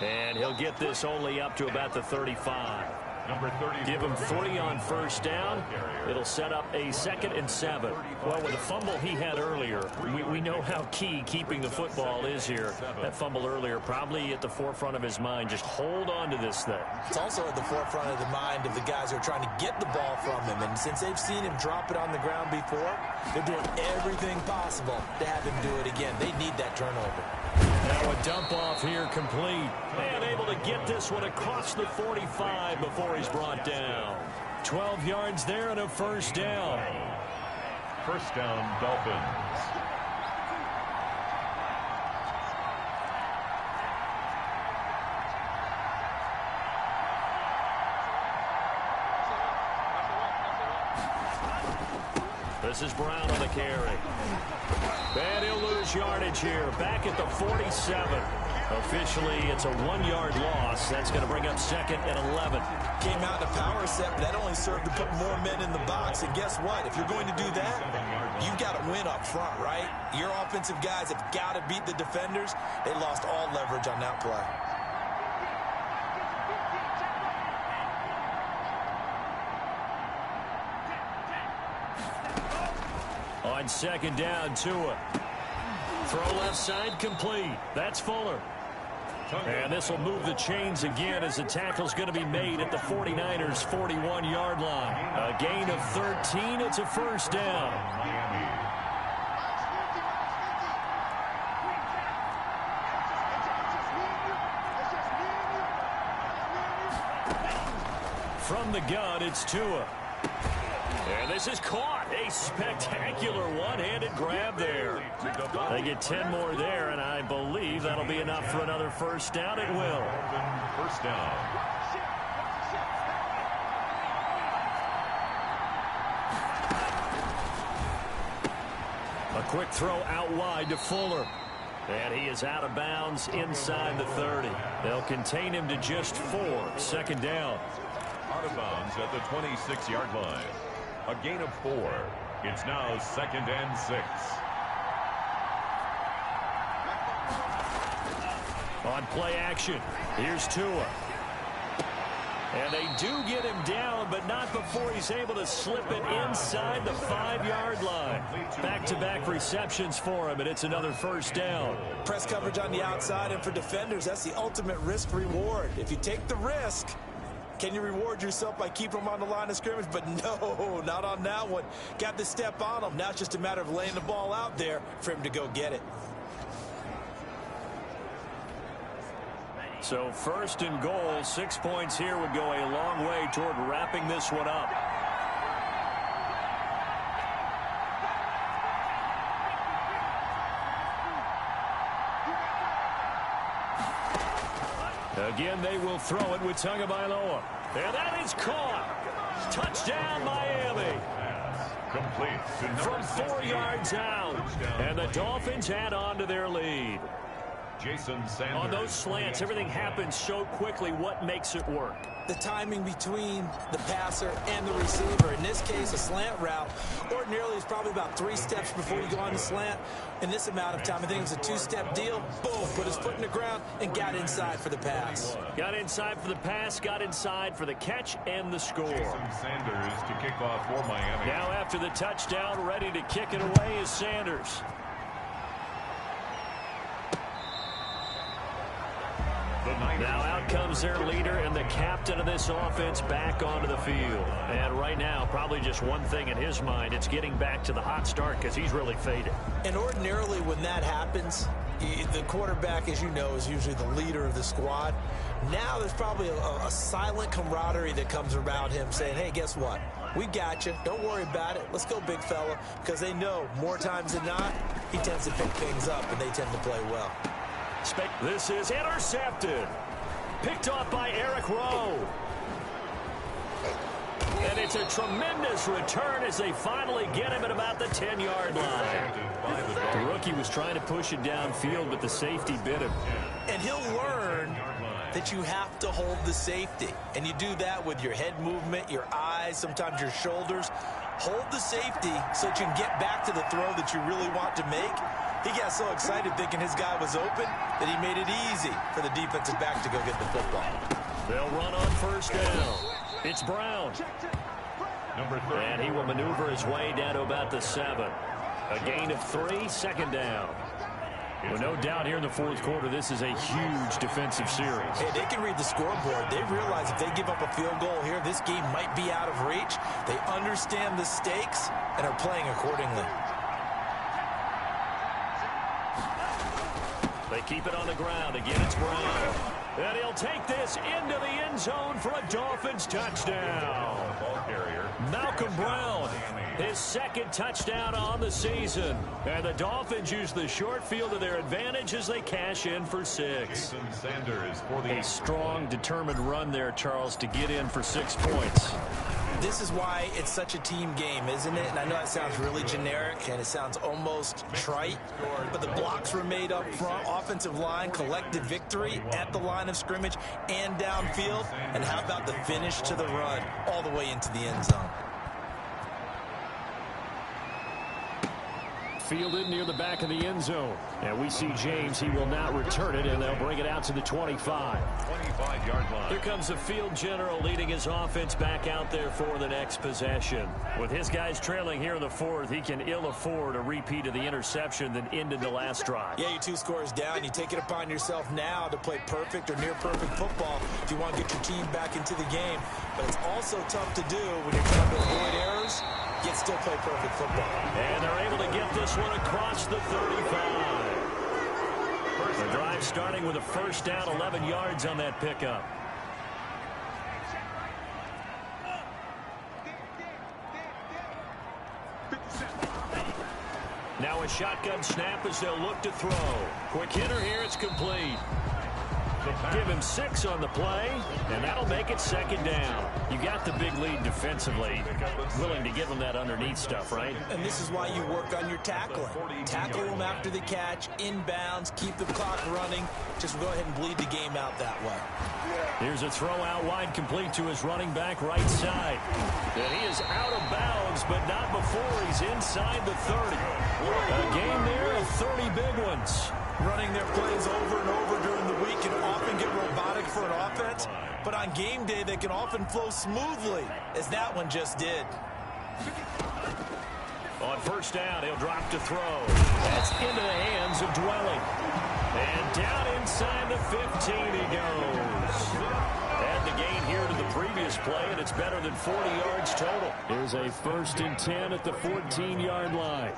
And he'll get this only up to about the 35. Number 30. Give him 3 on 1st down. It'll set up a 2nd and 7. Well, with the fumble he had earlier, we know how key keeping the football is here. That fumble earlier probably at the forefront of his mind. Just hold on to this thing. It's also at the forefront of the mind of the guys who are trying to get the ball from him. And since they've seen him drop it on the ground before, they're doing everything possible to have him do it again. They need that turnover. Now a dump off here complete. And able to get this one across the 45 before he's brought down. 12 yards there and a 1st down. 1st down, Dolphins. This is Brown on the carry. And he'll lose yardage here. Back at the 47. Officially, it's a 1-yard loss. That's going to bring up 2nd and 11. Came out in a power set, but that only served to put more men in the box. And guess what? If you're going to do that, you've got to win up front, right? Your offensive guys have got to beat the defenders. They lost all leverage on that play. On 2nd down, Tua. Throw left side complete. That's Fuller. And this will move the chains again as the tackle's going to be made at the 49ers' 41-yard line. A gain of 13. It's a 1st down. From the gun, it's Tua. And this is caught. A spectacular one-handed grab there. They get 10 more there, and I believe that'll be enough for another 1st down. It will. 1st down. A quick throw out wide to Fuller. And he is out of bounds inside the 30. They'll contain him to just 4. 2nd down. Out of bounds at the 26-yard line. A gain of 4. It's now 2nd and 6. On play action, here's Tua. And they do get him down, but not before he's able to slip it inside the 5-yard line. Back-to-back receptions for him, and it's another 1st down. Press coverage on the outside, and for defenders, that's the ultimate risk-reward. If you take the risk, can you reward yourself by keeping them on the line of scrimmage? But no, not on that one. Got to step on them. Now it's just a matter of laying the ball out there for him to go get it. So 1st and goal, 6 points here would go a long way toward wrapping this one up. Again, they will throw it with Tagovailoa. And that is caught. Touchdown, Miami. Complete. From 4 yards out. And the Dolphins add on to their lead. Jason Sanders. On those slants, everything happens so quickly. What makes it work? The timing between the passer and the receiver. In this case, a slant route ordinarily is probably about 3 steps before you go on the slant. In this amount of time, I think it was a 2-step deal. Boom, put his foot in the ground and got inside for the pass. Got inside for the pass, got inside for the catch and the score. Jason Sanders to kick off for Miami. Now after the touchdown, ready to kick it away is Sanders. Now out comes their leader and the captain of this offense back onto the field. And right now, probably just one thing in his mind. It's getting back to the hot start because he's really faded. And ordinarily when that happens, the quarterback, as you know, is usually the leader of the squad. Now there's probably a silent camaraderie that comes around him saying, hey, guess what? We got you. Don't worry about it. Let's go, big fella. Because they know more times than not, he tends to pick things up and they tend to play well. This is intercepted. Picked off by Eric Rowe. And it's a tremendous return as they finally get him at about the 10-yard line. The rookie was trying to push it downfield, but the safety bit him. And he'll learn that you have to hold the safety. And you do that with your head movement, your eyes, sometimes your shoulders. Hold the safety so that you can get back to the throw that you really want to make. He got so excited thinking his guy was open that he made it easy for the defensive back to go get the football. They'll run on first down. It's Brown. Number 3. And he will maneuver his way down to about the 7. A gain of 3, second down. Well, no doubt here in the fourth quarter, this is a huge defensive series. Hey, they can read the scoreboard. They realize if they give up a field goal here, this game might be out of reach. They understand the stakes and are playing accordingly. They keep it on the ground. Again, it's Brown. And he'll take this into the end zone for a Dolphins touchdown. Malcolm Brown, his second touchdown on the season. And the Dolphins use the short field to their advantage as they cash in for 6. Jason Sanders for the A strong, determined run there, Charles, to get in for 6 points. This is why it's such a team game, isn't it? And I know that sounds really generic and it sounds almost trite, but the blocks were made up front, offensive line, collective victory at the line of scrimmage and downfield. And how about the finish to the run all the way into the end zone? Fielded near the back of the end zone. And we see James. He will not return it, and they'll bring it out to the 25. 25-yard line. Here comes the field general leading his offense back out there for the next possession. With his guys trailing here in the fourth, he can ill afford a repeat of the interception that ended the last drive. Yeah, you 2 scores down. You take it upon yourself now to play perfect or near perfect football if you want to get your team back into the game. But it's also tough to do when you're trying to avoid errors, yet still play perfect football. And they're able to get this one across the 35. The drive starting with a first down, 11 yards on that pickup. Now a shotgun snap as they'll look to throw. Quick hitter here, it's complete. Give him 6 on the play, and that'll make it second down. You got the big lead defensively. Willing to give them that underneath stuff, right? And this is why you work on your tackling. Tackle them after the catch, inbounds, keep the clock running. Just go ahead and bleed the game out that way. Here's a throw out wide, complete to his running back right side. And he is out of bounds, but not before he's inside the 30. A game there of 30 big ones. Running their plays over and over during the week can often get robotic for an offense, but on game day they can often flow smoothly, as that one just did. On first down, he'll drop to throw. That's into the hands of Dwelling. And down inside the 15 he goes. Add the gain here to the previous play, and it's better than 40 yards total. Here's a 1st and 10 at the 14-yard line.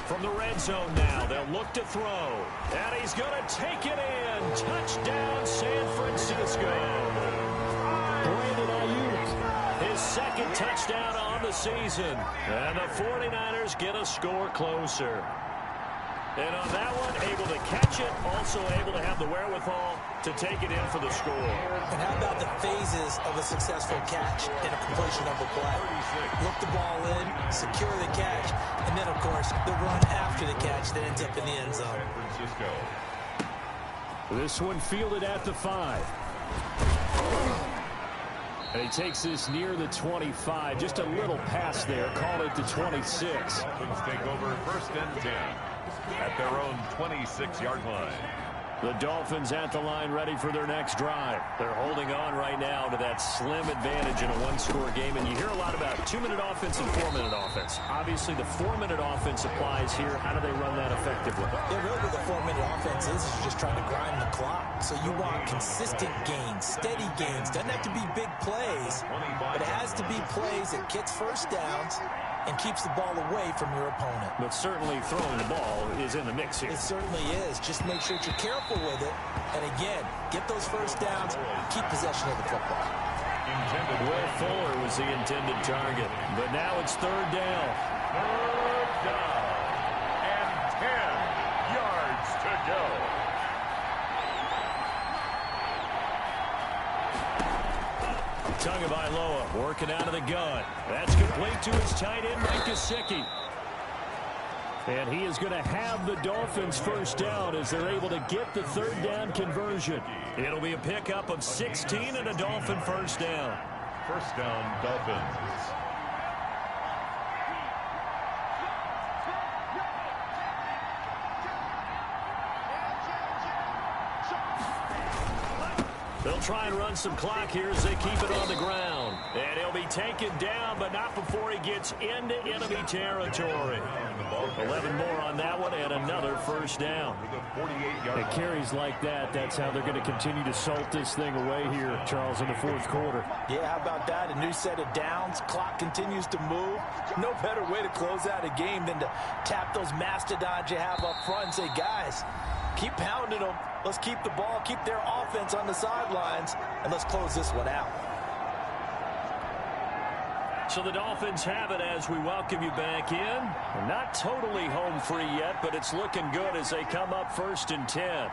From the red zone now, they'll look to throw. And he's going to take it in. Touchdown, San Francisco. Brandon Ayuk, his second touchdown on the season. And the 49ers get a score closer. And on that one, able to catch it, also able to have the wherewithal to take it in for the score. And how about the phases of a successful catch and a completion of a play? Look the ball in, secure the catch, and then, of course, the run after the catch that ends up in the end zone. San Francisco. This one fielded at the 5. And he takes this near the 25. Just a little pass there. Call it the 26. Dolphins take over 1st and 10 at their own 26-yard line. The Dolphins at the line ready for their next drive. They're holding on right now to that slim advantage in a one-score game. And you hear a lot about 2-minute offense and 4-minute offense. Obviously, the 4-minute offense applies here. How do they run that effectively? Yeah, really what the 4-minute offense is you're just trying to grind the clock. So you want consistent gains, steady gains. Doesn't have to be big plays, but it has to be plays that gets first downs and keeps the ball away from your opponent. But certainly throwing the ball is in the mix here. It certainly is. Just make sure that you're careful with it. And again, get those first downs, keep possession of the football. Will Fuller was the intended target. But now it's 3rd down. 3rd down. And 10 yards to go. Tagovailoa working out of the gun. That's complete to his tight end, Mike Gesicki. And he is going to have the Dolphins first down as they're able to get the 3rd down conversion. It'll be a pickup of 16 and a Dolphin first down. 1st down, Dolphins. They'll try and run some clock here as they keep it on the ground. And he'll be taken down, but not before he gets into enemy territory. 11 more on that one and another first down. It carries like that. That's how they're going to continue to salt this thing away here, Charles, in the 4th quarter. Yeah, how about that? A new set of downs. Clock continues to move. No better way to close out a game than to tap those mastodons you have up front and say, guys, keep pounding them. Let's keep the ball, keep their offense on the sidelines, and let's close this one out. So the Dolphins have it as we welcome you back in. Not totally home free yet, but it's looking good as they come up 1st and 10.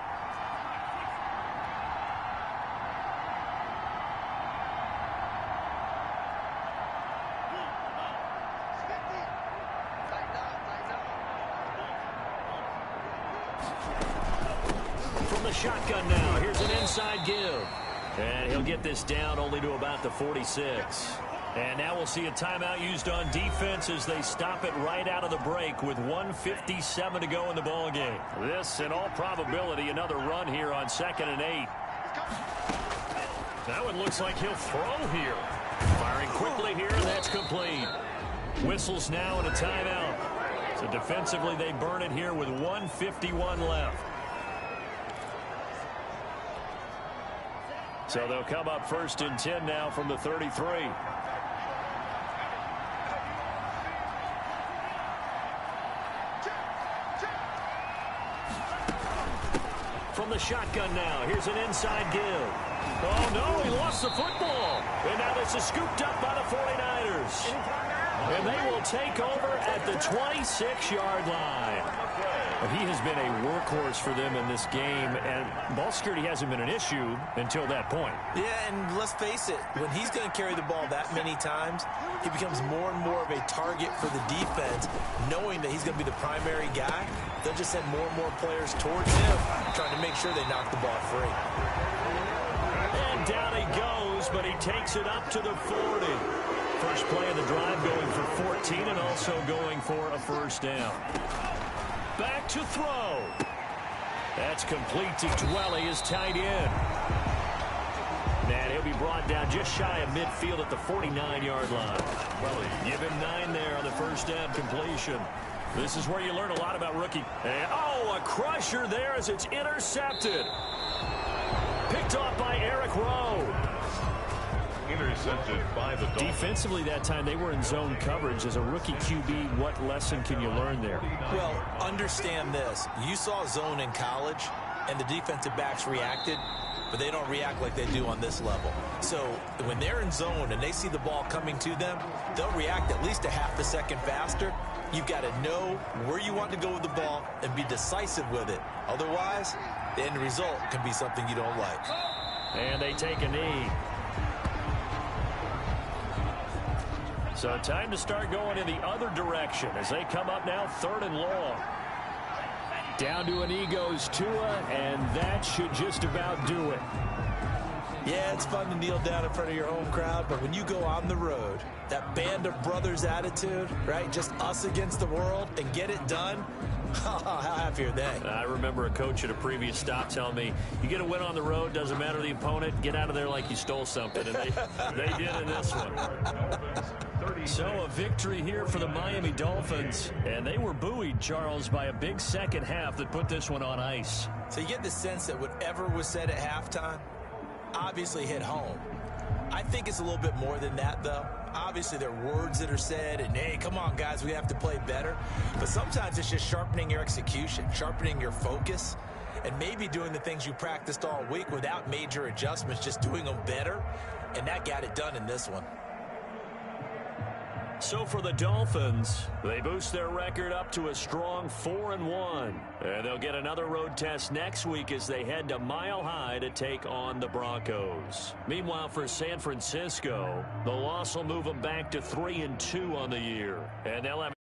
From the shotgun now, here's an inside give. And he'll get this down only to about the 46. And now we'll see a timeout used on defense as they stop it right out of the break with 1:57 to go in the ballgame. This, in all probability, another run here on 2nd and 8. That one looks like he'll throw here. Firing quickly here, and that's complete. Whistles now and a timeout. So defensively, they burn it here with 1:51 left. So they'll come up 1st and 10 now from the 33. From the shotgun now, here's an inside give. Oh, no, he lost the football. And now this is scooped up by the 49ers. And they will take over at the 26-yard line. He has been a workhorse for them in this game, and ball security hasn't been an issue until that point. Yeah, and let's face it, when he's going to carry the ball that many times, he becomes more and more of a target for the defense, knowing that he's going to be the primary guy. They'll just send more and more players towards him, trying to make sure they knock the ball free. And down he goes, but he takes it up to the 40. First play of the drive going for 14 and also going for a first down. Back to throw. That's complete to Dwelly, his tight end. And he'll be brought down just shy of midfield at the 49-yard line. Give him 9 there on the first down completion. This is where you learn a lot about rookie. And, oh, a crusher there as it's intercepted. Picked off by Eric Rowe. Intercepted by the Dolphins. Defensively that time, they were in zone coverage. As a rookie QB, what lesson can you learn there? Well, understand this. You saw zone in college, and the defensive backs reacted. but they don't react like they do on this level. So when they're in zone and they see the ball coming to them, they'll react at least a half a second faster. You've got to know where you want to go with the ball and be decisive with it. Otherwise, the end result can be something you don't like. And they take a knee. So time to start going in the other direction as they come up now 3rd and long. Down to a knee goes Tua, and that should just about do it. Yeah, it's fun to kneel down in front of your home crowd, but when you go on the road, that band of brothers attitude, right, just us against the world, and get it done, how happy are they? I remember a coach at a previous stop telling me, you get a win on the road, doesn't matter the opponent, get out of there like you stole something, and they did in this one. So a victory here for the Miami Dolphins, and they were buoyed, Charles, by a big second half that put this one on ice. So you get the sense that whatever was said at halftime obviously hit home. I think it's a little bit more than that, though. Obviously, there are words that are said, and, hey, come on, guys, we have to play better. But sometimes it's just sharpening your execution, sharpening your focus, and maybe doing the things you practiced all week without major adjustments, just doing them better, and that got it done in this one. So for the Dolphins, they boost their record up to a strong 4-1. And they'll get another road test next week as they head to Mile High to take on the Broncos. Meanwhile, for San Francisco, the loss will move them back to 3-2 on the year. And they'll have